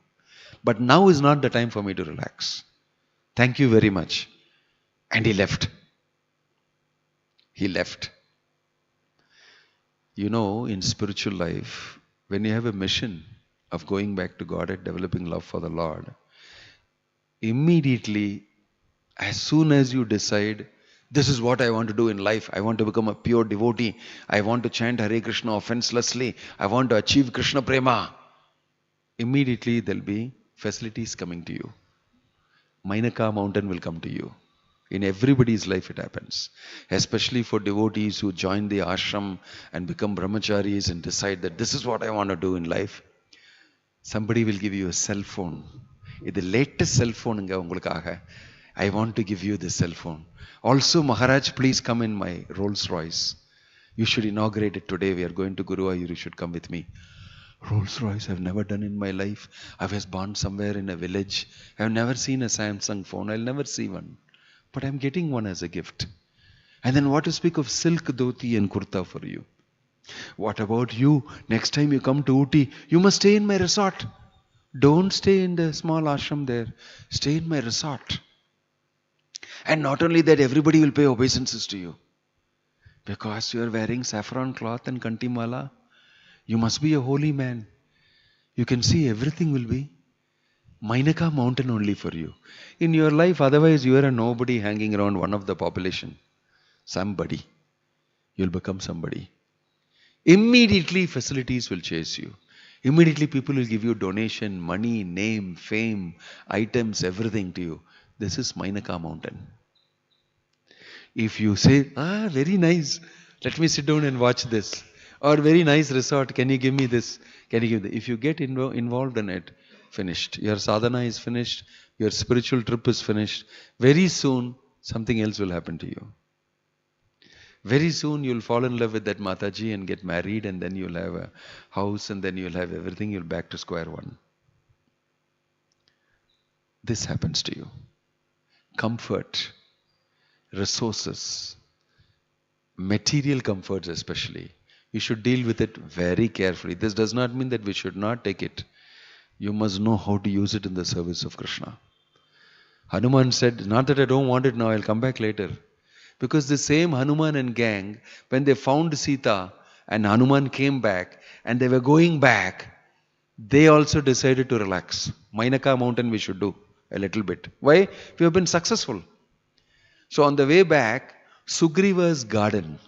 But now is not the time for me to relax. Thank you very much. And he left. He left. You know, in spiritual life, when you have a mission of going back to God and developing love for the Lord, immediately, as soon as you decide, this is what I want to do in life. I want to become a pure devotee. I want to chant Hare Krishna offenselessly. I want to achieve Krishna Prema. Immediately there will be facilities coming to you. Mainaka mountain will come to you. In everybody's life it happens. Especially for devotees who join the ashram and become brahmacharis and decide that this is what I want to do in life. Somebody will give you a cell phone. The latest cell phone. I want to give you this cell phone. Also, Maharaj, please come in my Rolls Royce. You should inaugurate it today. We are going to Guruvayur. You should come with me. Rolls Royce I've never done in my life. I was born somewhere in a village. I've never seen a Samsung phone. I'll never see one. But I'm getting one as a gift. And then what to speak of silk dhoti and kurta for you. What about you? Next time you come to Ooty, you must stay in my resort. Don't stay in the small ashram there. Stay in my resort. And not only that, everybody will pay obeisances to you. Because you are wearing saffron cloth and kanti mala, you must be a holy man. You can see everything will be Mainaka mountain only for you. In your life, otherwise you are a nobody hanging around one of the population. Somebody. You'll become somebody. Immediately facilities will chase you. Immediately people will give you donation, money, name, fame, items, everything to you. This is Mainaka mountain. If you say, very nice, let me sit down and watch this. Or very nice resort, can you give me this? Can you give this? If you get involved in it, finished. Your sadhana is finished. Your spiritual trip is finished. Very soon, something else will happen to you. Very soon, you'll fall in love with that Mataji and get married, and then you'll have a house, and then you'll have everything. You'll back to square one. This happens to you. Comfort, resources, material comforts especially. You should deal with it very carefully. This does not mean that we should not take it. You must know how to use it in the service of Krishna. Hanuman said, not that I don't want it now, I'll come back later. Because the same Hanuman and gang, when they found Sita and Hanuman came back and they were going back, they also decided to relax. Mainaka mountain we should do a little bit. Why? We have been successful. So on the way back, Sugriva's garden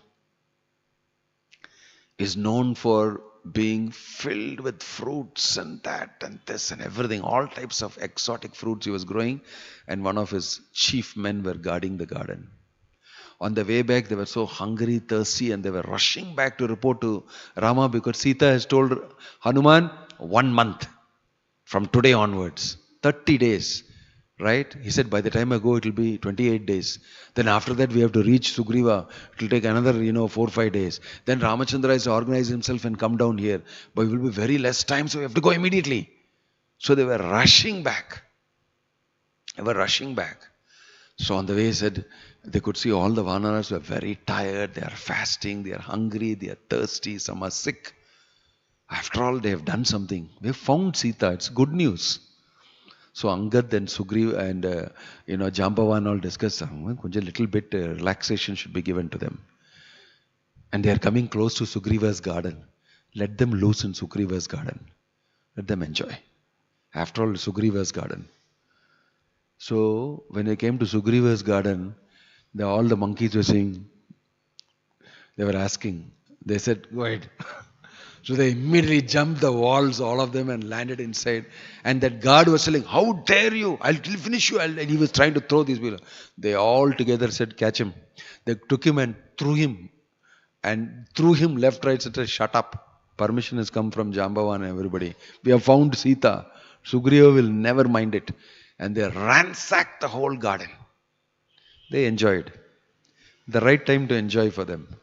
is known for being filled with fruits and that and this and everything. All types of exotic fruits he was growing, and one of his chief men were guarding the garden. On the way back, they were so hungry, thirsty, and they were rushing back to report to Rama because Sita has told Hanuman 1 month from today onwards, 30 days. Right? He said, by the time I go, it will be 28 days. Then after that, we have to reach Sugriva. It will take another, 4 or 5 days. Then Ramachandra has to organize himself and come down here. But it will be very less time, so we have to go immediately. So they were rushing back. So on the way, he said, they could see all the Vanaras were very tired. They are fasting, they are hungry, they are thirsty, some are sick. After all, they have done something. They have found Sita. It's good news. So Angad and Sugriva and Jambavan all discussed, a little bit relaxation should be given to them. And they are coming close to Sugriva's garden. Let them loose in Sugriva's garden. Let them enjoy. After all, Sugriva's garden. So when they came to Sugriva's garden, all the monkeys were saying, they were asking, they said, go ahead. So they immediately jumped the walls, all of them, and landed inside. And that guard was saying, how dare you? I'll finish you. And he was trying to throw these people. They all together said, catch him. They took him and threw him. And threw him left, right, said, shut up. Permission has come from Jambavan and everybody. We have found Sita. Sugriva will never mind it. And they ransacked the whole garden. They enjoyed. The right time to enjoy for them.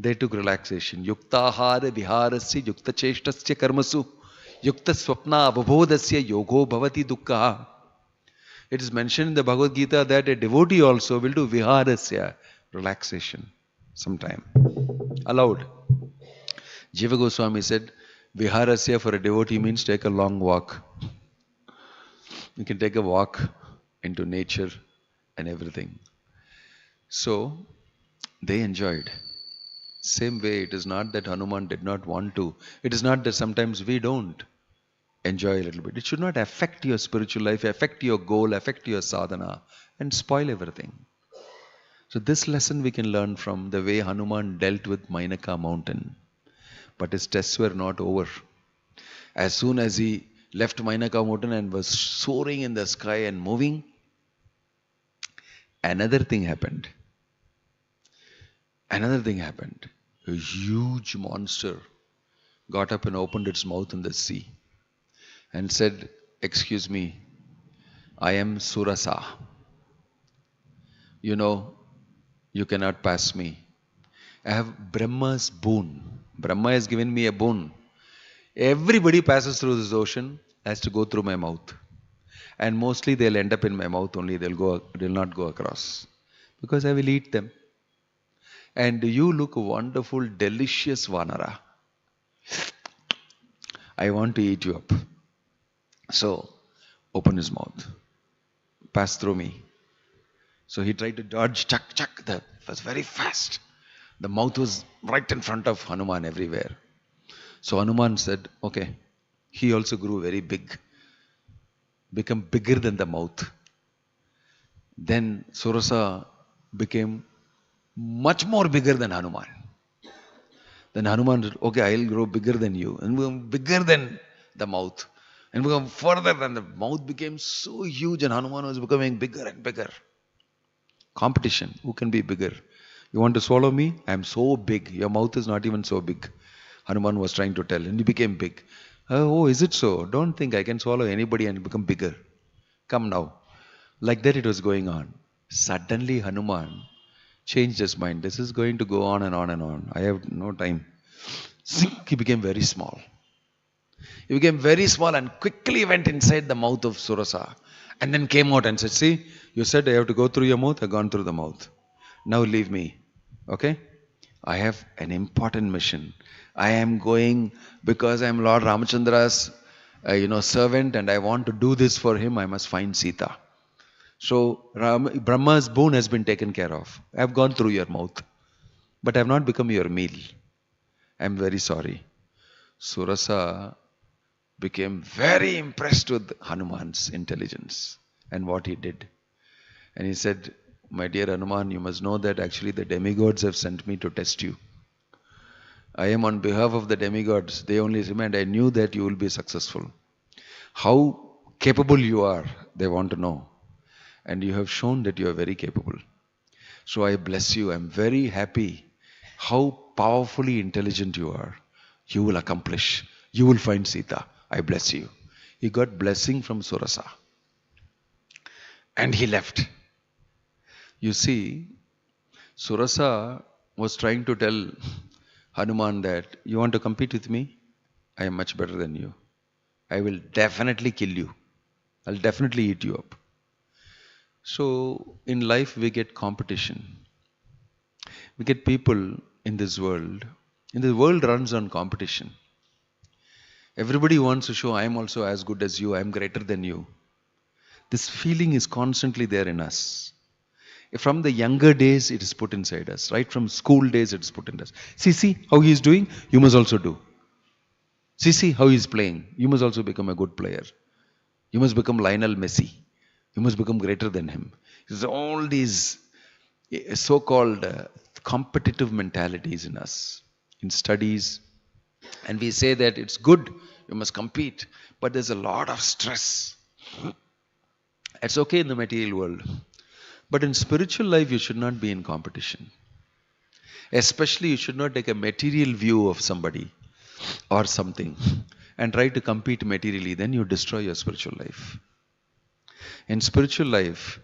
They took relaxation. Yuktahara viharasya yukta cheshtasya karmasu yukta swapna abhabodasya yogo bhavati dukkha. It is mentioned in the Bhagavad Gita that a devotee also will do viharasya, relaxation, sometime. Allowed. Jiva Goswami said, viharasya for a devotee means take a long walk. You can take a walk into nature and everything. So, they enjoyed. Same way, it is not that Hanuman did not want to. It is not that sometimes we don't enjoy a little bit. It should not affect your spiritual life, affect your goal, affect your sadhana, and spoil everything. So this lesson we can learn from the way Hanuman dealt with Mainaka mountain. But his tests were not over. As soon as he left Mainaka mountain and was soaring in the sky and moving, another thing happened. A huge monster got up and opened its mouth in the sea and said, excuse me, I am Surasa. You cannot pass me. I have Brahma's boon. Brahma has given me a boon. Everybody passes through this ocean has to go through my mouth. And mostly they'll end up in my mouth only. They'll not go across. Because I will eat them. And you look wonderful, delicious Vanara. I want to eat you up. So, open his mouth. Pass through me. So he tried to dodge, chuck, chuck. That was very fast. The mouth was right in front of Hanuman everywhere. So Hanuman said, okay. He also grew very big, become bigger than the mouth. Then Surasa became much more bigger than Hanuman. Then Hanuman said, okay, I'll grow bigger than you and become bigger than the mouth and become further than the mouth became so huge and Hanuman was becoming bigger and bigger. Competition. Who can be bigger? You want to swallow me? I am so big. Your mouth is not even so big. Hanuman was trying to tell and he became big. Oh, is it so? Don't think I can swallow anybody and become bigger. Come now. Like that it was going on. Suddenly Hanuman changed his mind. This is going to go on and on and on. I have no time. He became very small. He became very small and quickly went inside the mouth of Surasa and then came out and said, see, you said I have to go through your mouth. I've gone through the mouth. Now leave me. Okay? I have an important mission. I am going because I am Lord Ramachandra's servant and I want to do this for him. I must find Sita. So Brahma's boon has been taken care of. I have gone through your mouth. But I have not become your meal. I am very sorry. Surasa became very impressed with Hanuman's intelligence and what he did. And he said, my dear Hanuman, you must know that actually the demigods have sent me to test you. I am on behalf of the demigods. They only remind, I knew that you will be successful. How capable you are, they want to know. And you have shown that you are very capable. So I bless you. I am very happy how powerfully intelligent you are. You will accomplish. You will find Sita. I bless you. He got blessing from Surasa. And he left. You see, Surasa was trying to tell Hanuman that, you want to compete with me? I am much better than you. I will definitely kill you. I'll definitely eat you up. So, in life we get competition. We get people in this world. And the world runs on competition. Everybody wants to show, I am also as good as you. I am greater than you. This feeling is constantly there in us. From the younger days, it is put inside us. Right from school days, it is put in us. See how he is doing? You must also do. See how he is playing. You must also become a good player. You must become Lionel Messi. You must become greater than him. There's all these so-called competitive mentalities in us, in studies. And we say that it's good, you must compete. But there's a lot of stress. It's okay in the material world. But in spiritual life, you should not be in competition. Especially, you should not take a material view of somebody or something and try to compete materially. Then you destroy your spiritual life. In spiritual life,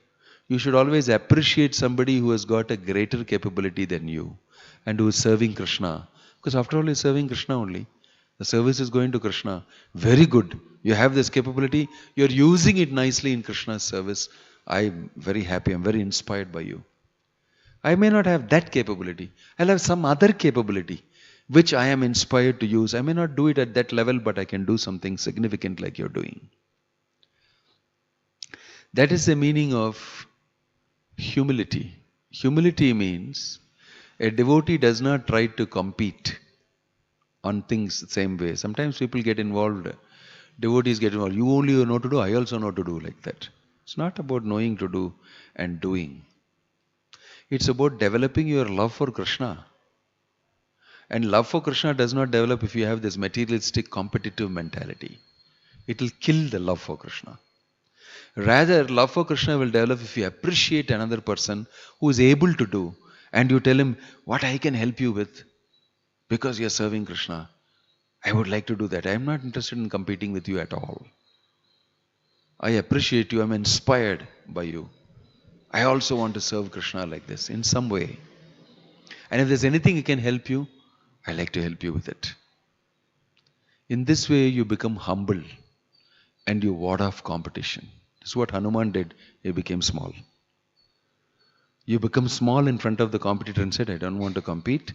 you should always appreciate somebody who has got a greater capability than you and who is serving Krishna. Because after all, you're serving Krishna only. The service is going to Krishna. Very good. You have this capability. You're using it nicely in Krishna's service. I'm very happy. I'm very inspired by you. I may not have that capability. I'll have some other capability which I am inspired to use. I may not do it at that level, but I can do something significant like you're doing. That is the meaning of humility. Humility means a devotee does not try to compete on things the same way. Sometimes people get involved, devotees get involved. You only know to do, I also know to do, like that. It's not about knowing to do and doing. It's about developing your love for Krishna. And love for Krishna does not develop if you have this materialistic competitive mentality. It will kill the love for Krishna. Rather, love for Krishna will develop if you appreciate another person who is able to do and you tell him, what I can help you with because you are serving Krishna. I would like to do that. I am not interested in competing with you at all. I appreciate you. I am inspired by you. I also want to serve Krishna like this in some way. And if there's anything I can help you, I like to help you with it. In this way, you become humble and you ward off competition. This is what Hanuman did. He became small. You become small in front of the competitor and said, I don't want to compete.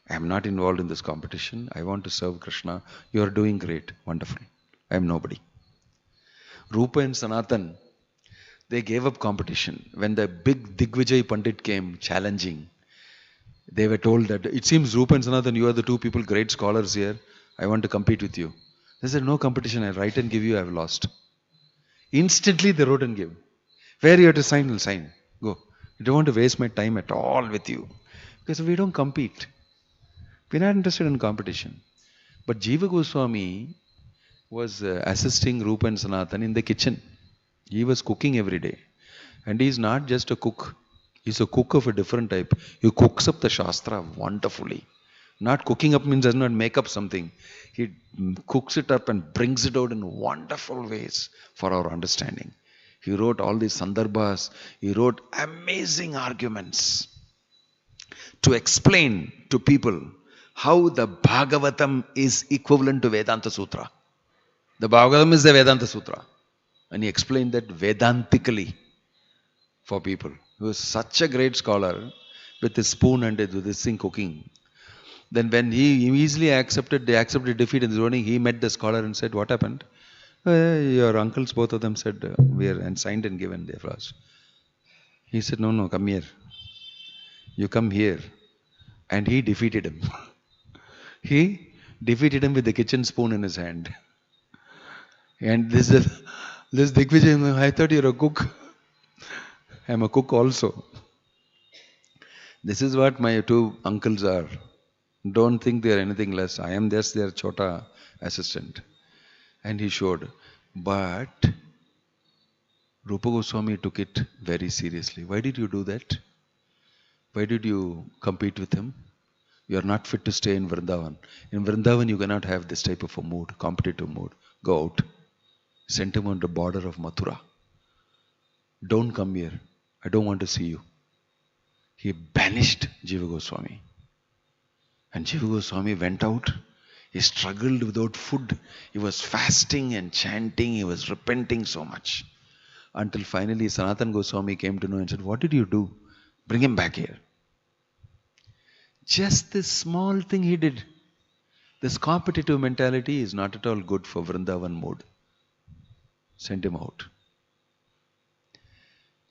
I am not involved in this competition. I want to serve Krishna. You are doing great. Wonderful. I am nobody. Rupa and Sanatan, they gave up competition. When the big Digvijay Pandit came challenging, they were told that it seems Rupa and Sanatan, you are the two people, great scholars here. I want to compete with you. They said, no competition. I write and give you. I have lost. Instantly they wrote and gave. Where you have to sign, will sign. Go. I don't want to waste my time at all with you. Because we don't compete. We're not interested in competition. But Jiva Goswami was assisting Rupa and Sanatan in the kitchen. He was cooking every day. And he's not just a cook. He's a cook of a different type. He cooks up the Shastra wonderfully. Not cooking up means does not make up something. He cooks it up and brings it out in wonderful ways for our understanding. He wrote all these sandarbhas. He wrote amazing arguments to explain to people how the Bhagavatam is equivalent to Vedanta Sutra. The Bhagavatam is the Vedanta Sutra. And he explained that Vedantically for people. He was such a great scholar with his spoon and with his thing cooking. Then when he easily accepted defeat in the running, he met the scholar and said, what happened? Your uncles, both of them said, we are and signed and given their flowers. He said, no, come here. You come here. And he defeated him. He defeated him with the kitchen spoon in his hand. And this Digvijay, I thought you're a cook. I'm a cook also. This is what my two uncles are. Don't think they are anything less. I am just their chota assistant. And he showed. But Rupa Goswami took it very seriously. Why did you do that? Why did you compete with him? You are not fit to stay in Vrindavan. In Vrindavan, you cannot have this type of a mood, competitive mood. Go out. Sent him on the border of Mathura. Don't come here. I don't want to see you. He banished Jiva Goswami. And Jiva Goswami went out. He struggled without food. He was fasting and chanting. He was repenting so much. Until finally Sanatan Goswami came to know and said, what did you do? Bring him back here. Just this small thing he did. This competitive mentality is not at all good for Vrindavan mood. Sent him out.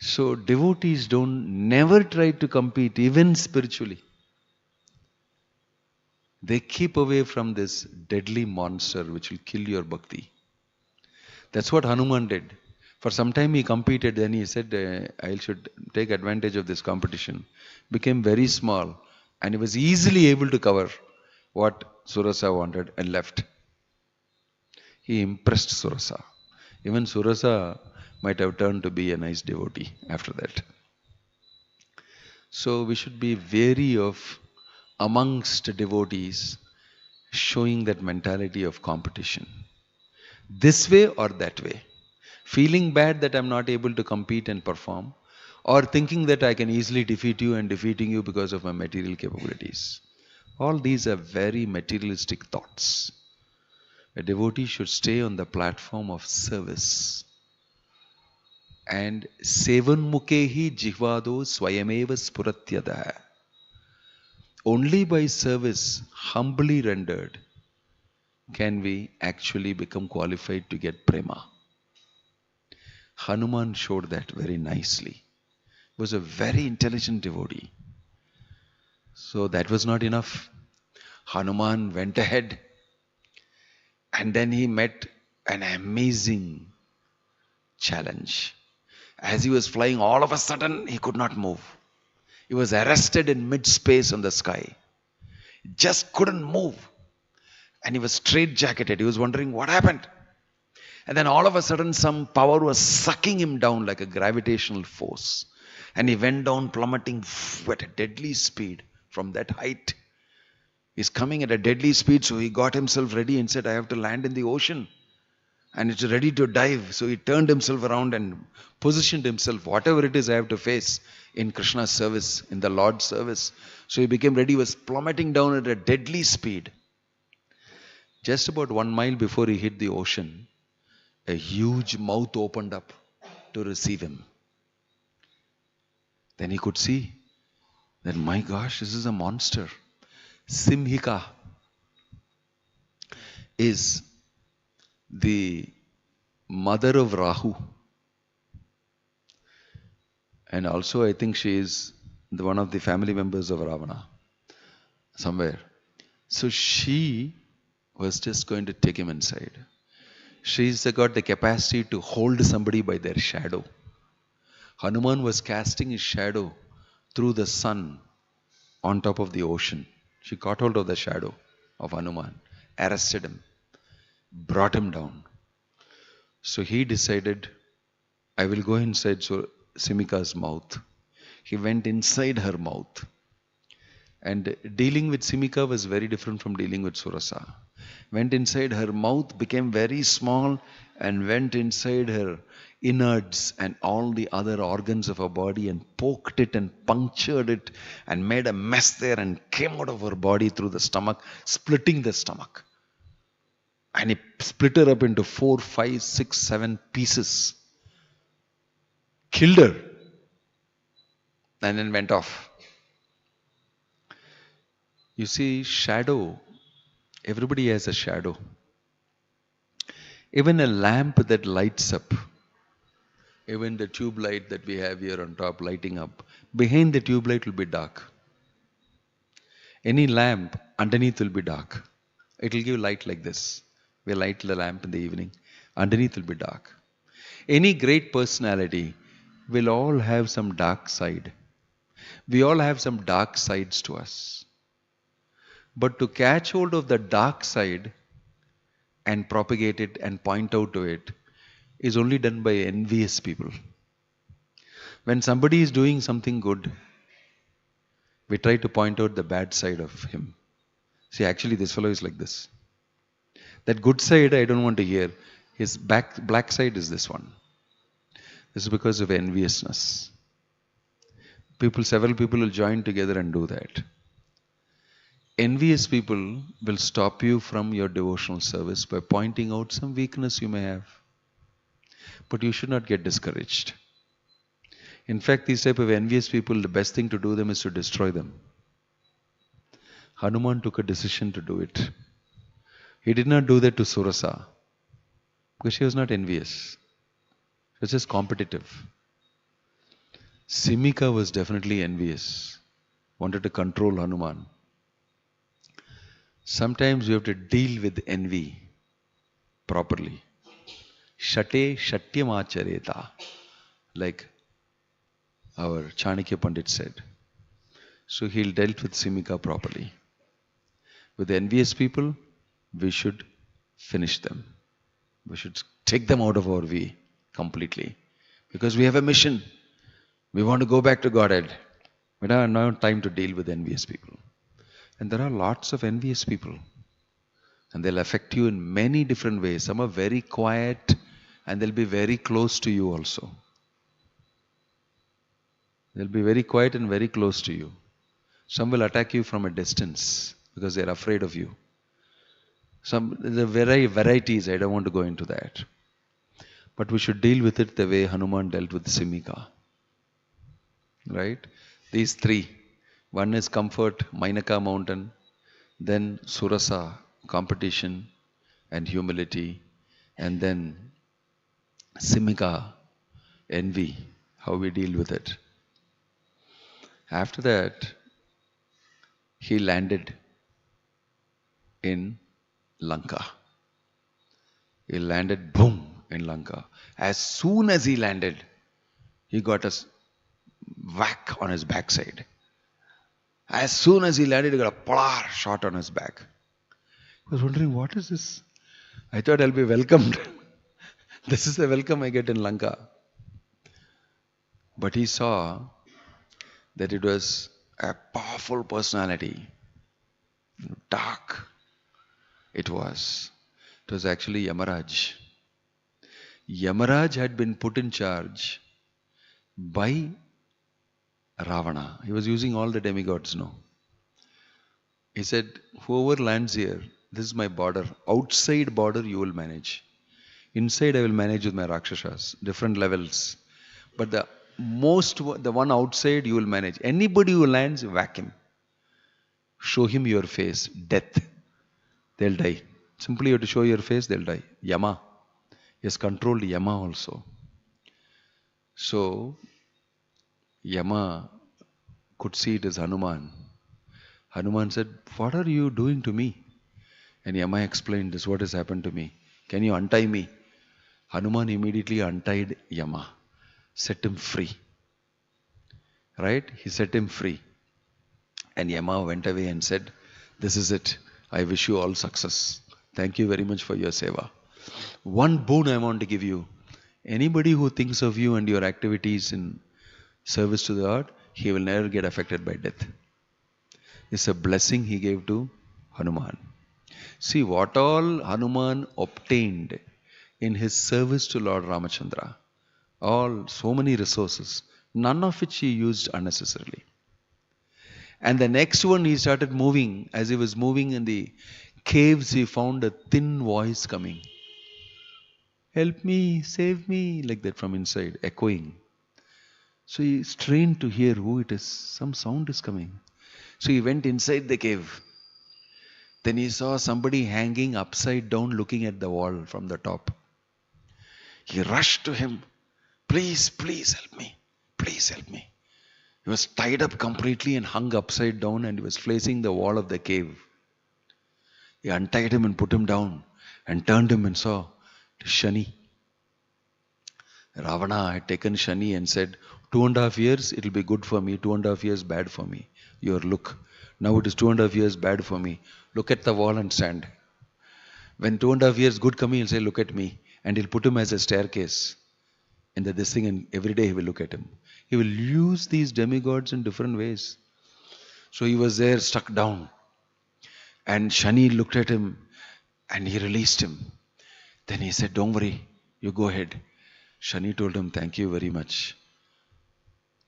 So devotees never try to compete, even spiritually. They keep away from this deadly monster which will kill your bhakti. That's what Hanuman did. For some time he competed, then he said, I should take advantage of this competition. Became very small and he was easily able to cover what Surasa wanted and left. He impressed Surasa. Even Surasa might have turned to be a nice devotee after that. So we should be wary of amongst devotees showing that mentality of competition. This way or that way. Feeling bad that I'm not able to compete and perform, or thinking that I can easily defeat you and defeating you because of my material capabilities. All these are very materialistic thoughts. A devotee should stay on the platform of service. And sevanmukehi jihvado swayameva spuratyada. Only by service, humbly rendered, can we actually become qualified to get prema. Hanuman showed that very nicely. He was a very intelligent devotee. So that was not enough. Hanuman went ahead and then he met an amazing challenge. As he was flying, all of a sudden he could not move. He was arrested in mid-space on the sky. He just couldn't move. And he was straight-jacketed. He was wondering what happened. And then all of a sudden some power was sucking him down like a gravitational force. And he went down plummeting at a deadly speed from that height. He's coming at a deadly speed, so he got himself ready and said, I have to land in the ocean. And it's ready to dive. So he turned himself around and positioned himself, whatever it is I have to face in Krishna's service, in the Lord's service. So he became ready, was plummeting down at a deadly speed. Just about 1 mile before he hit the ocean, a huge mouth opened up to receive him. Then he could see that, my gosh, this is a monster. Simhika is the mother of Rahu. And also I think she is one of the family members of Ravana somewhere. So she was just going to take him inside. She's got the capacity to hold somebody by their shadow. Hanuman was casting his shadow through the sun on top of the ocean. She caught hold of the shadow of Hanuman, arrested him, brought him down. So he decided, I will go inside Simika's mouth. He went inside her mouth. And dealing with Simika was very different from dealing with Surasa. Went inside her mouth, became very small, and went inside her innards and all the other organs of her body and poked it and punctured it and made a mess there and came out of her body through the stomach, splitting the stomach. And he split her up into 4, 5, 6, 7 pieces. Killed her. And then went off. You see, shadow, everybody has a shadow. Even a lamp that lights up, even the tube light that we have here on top lighting up, behind the tube light will be dark. Any lamp underneath will be dark. It will give light like this. We light the lamp in the evening. Underneath will be dark. Any great personality will all have some dark side. We all have some dark sides to us. But to catch hold of the dark side and propagate it and point out to it is only done by envious people. When somebody is doing something good, we try to point out the bad side of him. See, actually this fellow is like this. That good side I don't want to hear. His black side is this one. This is because of enviousness. Several people will join together and do that. Envious people will stop you from your devotional service by pointing out some weakness you may have. But you should not get discouraged. In fact, these type of envious people, the best thing to do them is to destroy them. Hanuman took a decision to do it. He did not do that to Surasa because she was not envious. She was just competitive. Simika was definitely envious, wanted to control Hanuman. Sometimes you have to deal with envy properly. Shate shatyamachareta, like our Chanakya Pandit said. So he dealt with Simika properly. With envious people, we should finish them. We should take them out of our way completely. Because we have a mission. We want to go back to Godhead. We don't have no time to deal with envious people. And there are lots of envious people. And they'll affect you in many different ways. Some are very quiet and they'll be very close to you also. They'll be very quiet and very close to you. Some will attack you from a distance because they're afraid of you. There are varieties, I don't want to go into that. But we should deal with it the way Hanuman dealt with Simika. Right? These three. One is comfort, Mainaka mountain. Then Surasa, competition and humility. And then Simika, envy, how we deal with it. After that, he landed in Lanka. He landed, boom, in Lanka. As soon as he landed, he got a whack on his backside. As soon as he landed, he got a plar shot on his back. He was wondering, what is this? I thought I'll be welcomed. This is the welcome I get in Lanka. But he saw that it was a powerful personality. Dark. It was actually Yamaraj. Yamaraj had been put in charge by Ravana. He was using all the demigods now. He said, whoever lands here, this is my border. Outside border you will manage. Inside I will manage with my Rakshasas, different levels. But the the one outside you will manage. Anybody who lands, whack him. Show him your face. Death. They'll die. Simply you have to show your face, they'll die. Yama. He has controlled Yama also. So, Yama could see it as Hanuman. Hanuman said, "What are you doing to me?" And Yama explained, "This is what has happened to me. Can you untie me?" Hanuman immediately untied Yama, set him free. Right? He set him free. And Yama went away and said, "This is it. I wish you all success. Thank you very much for your seva. One boon I want to give you. Anybody who thinks of you and your activities in service to the Lord, he will never get affected by death." It's a blessing he gave to Hanuman. See what all Hanuman obtained in his service to Lord Ramachandra. So many resources, none of which he used unnecessarily. And the next one, he started moving. As he was moving in the caves, he found a thin voice coming. "Help me, save me," like that from inside, echoing. So he strained to hear who it is. Some sound is coming. So he went inside the cave. Then he saw somebody hanging upside down looking at the wall from the top. He rushed to him. "Please, please help me. Please help me." He was tied up completely and hung upside down, and he was facing the wall of the cave. He untied him and put him down and turned him and saw Shani. Ravana had taken Shani and said, 2.5 years it will be good for me, 2.5 years bad for me. Your look. Now it is 2.5 years bad for me. Look at the wall and stand. When 2.5 years good coming, he'll say, "Look at me." And he'll put him as a staircase in this thing, and every day he will look at him. He will use these demigods in different ways. So he was there stuck down. And Shani looked at him and he released him. Then he said, "Don't worry, you go ahead." Shani told him, "Thank you very much.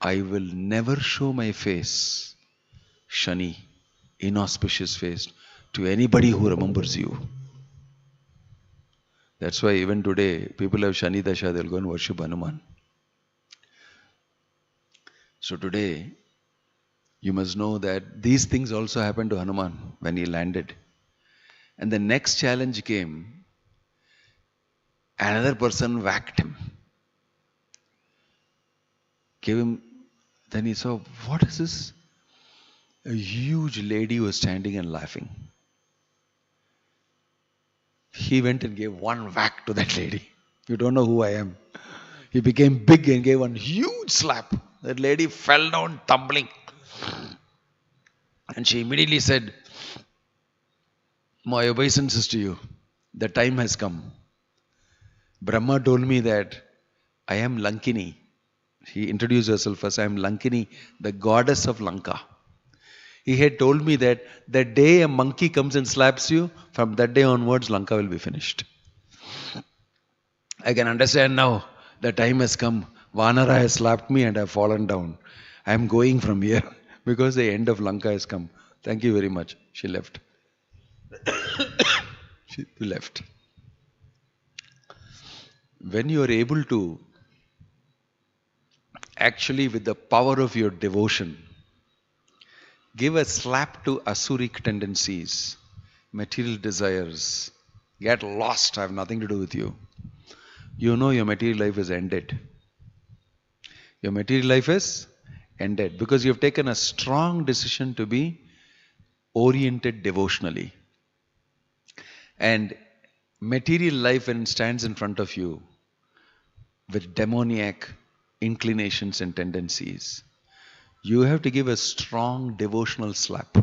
I will never show my face, Shani, inauspicious face, to anybody who remembers you." That's why even today, people have Shani Dasha, they'll go and worship Hanuman. So today, you must know that these things also happened to Hanuman when he landed. And the next challenge came. Another person whacked him. Then he saw, what is this? A huge lady was standing and laughing. He went and gave one whack to that lady. "You don't know who I am." He became big and gave one huge slap. That lady fell down tumbling. And she immediately said, "My obeisances to you. The time has come. Brahma told me that I am Lankini." She introduced herself first. "I am Lankini, the goddess of Lanka. He had told me that the day a monkey comes and slaps you, from that day onwards, Lanka will be finished. I can understand now. The time has come. Vanara has slapped me and I have fallen down. I am going from here because the end of Lanka has come. Thank you very much." She left. She left. When you are able to actually, with the power of your devotion, give a slap to asuric tendencies, material desires, get lost, I have nothing to do with you. You know your material life is ended. Your material life is ended because you have taken a strong decision to be oriented devotionally. And material life, when it stands in front of you with demoniac inclinations and tendencies, you have to give a strong devotional slap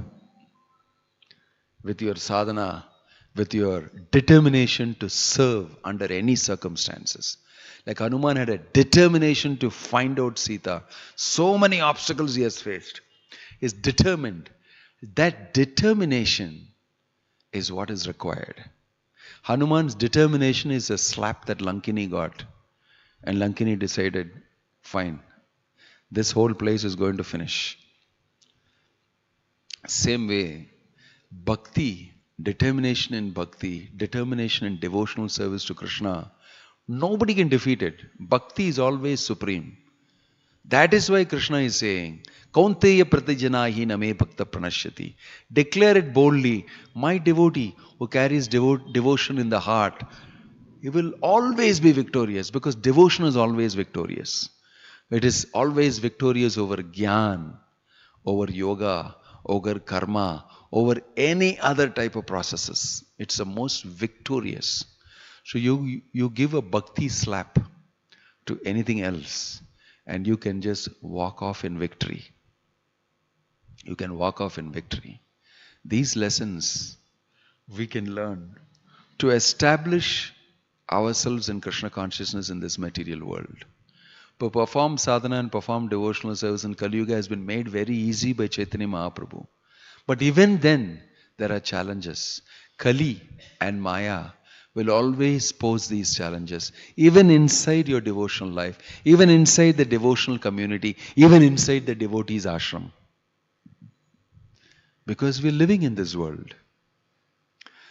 with your sadhana, with your determination to serve under any circumstances. Like Hanuman had a determination to find out Sita. So many obstacles he has faced. He is determined. That determination is what is required. Hanuman's determination is a slap that Lankini got. And Lankini decided, fine, this whole place is going to finish. Same way, Bhakti, determination in Bhakti, determination in devotional service to Krishna, nobody can defeat it. Bhakti is always supreme. That is why Krishna is saying, Kaunteya pratijanahi name bhakta pranashyati. Declare it boldly. My devotee who carries devotion in the heart, he will always be victorious because devotion is always victorious. It is always victorious over jnana, over yoga, over karma, over any other type of processes. It's the most victorious. So you give a bhakti slap to anything else and you can just walk off in victory. You can walk off in victory. These lessons we can learn to establish ourselves in Krishna consciousness in this material world. To perform sadhana and perform devotional service in Kali Yuga has been made very easy by Chaitanya Mahaprabhu. But even then, there are challenges. Kali and Maya will always pose these challenges, even inside your devotional life, even inside the devotional community, even inside the devotees' ashram. Because we're living in this world.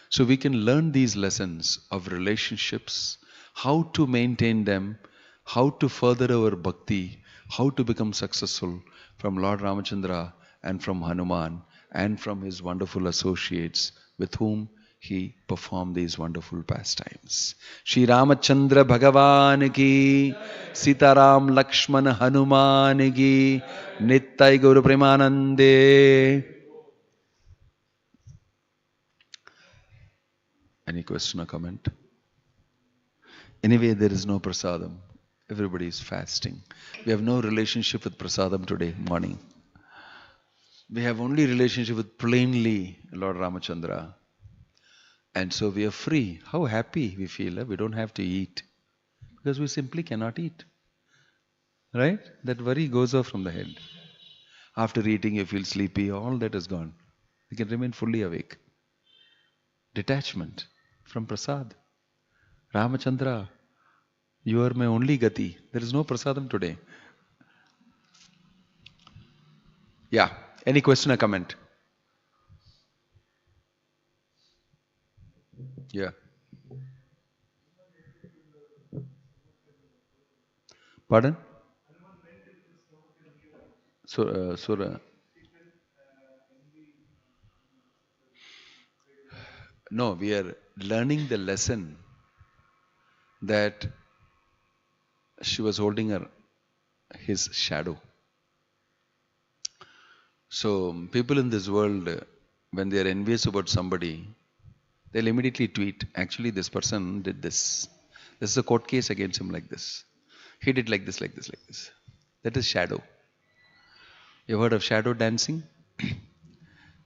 So we can learn these lessons of relationships, how to maintain them, how to further our bhakti, how to become successful from Lord Ramachandra and from Hanuman and from his wonderful associates with whom he performed these wonderful pastimes. Shri Ramachandra Bhagavan ki, Sitaram Lakshmana Hanuman ki, Nittai Guru Premanande. Any question or comment? Anyway, there is no prasadam. Everybody is fasting. We have no relationship with prasadam today morning. We have only relationship with plainly Lord Ramachandra. And so we are free. How happy we feel. We don't have to eat. Because we simply cannot eat. Right? That worry goes off from the head. After eating you feel sleepy. All that is gone. You can remain fully awake. Detachment from prasad. Ramachandra, you are my only gati. There is no prasadam today. Yeah. Any question or comment? Yeah. Pardon? Surah. No, we are learning the lesson that she was holding his shadow. So people in this world, when they are envious about somebody, they'll immediately tweet, actually this person did this. This is a court case against him like this. He did like this, like this, like this. That is shadow. You heard of shadow dancing?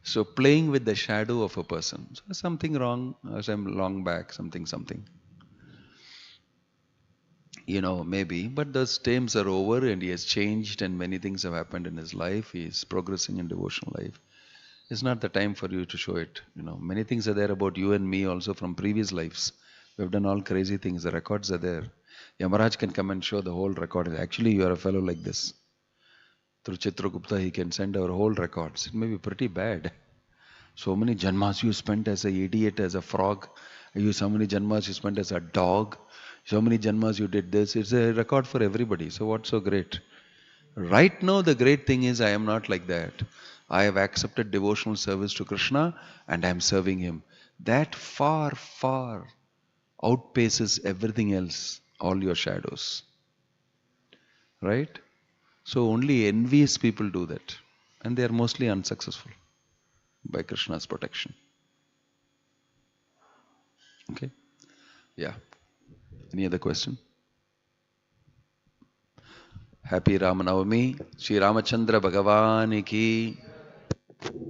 So playing with the shadow of a person. So something wrong, some long back, something. Maybe, but those times are over and he has changed and many things have happened in his life. He is progressing in devotional life. It's not the time for you to show it. Many things are there about you and me also from previous lives. We have done all crazy things. The records are there. Yamaraj can come and show the whole record. Actually, you are a fellow like this. Through Chitragupta, he can send our whole records. It may be pretty bad. So many janmas you spent as an idiot, as a frog. So many janmas you spent as a dog. So many janmas you did this. It's a record for everybody. So what's so great? Right now the great thing is I am not like that. I have accepted devotional service to Krishna and I am serving him. That far outpaces everything else, all your shadows. Right? So only envious people do that. And they are mostly unsuccessful by Krishna's protection. Okay? Yeah. Any other question? Happy Rama Navami. Shri Ramachandra Bhagavan ki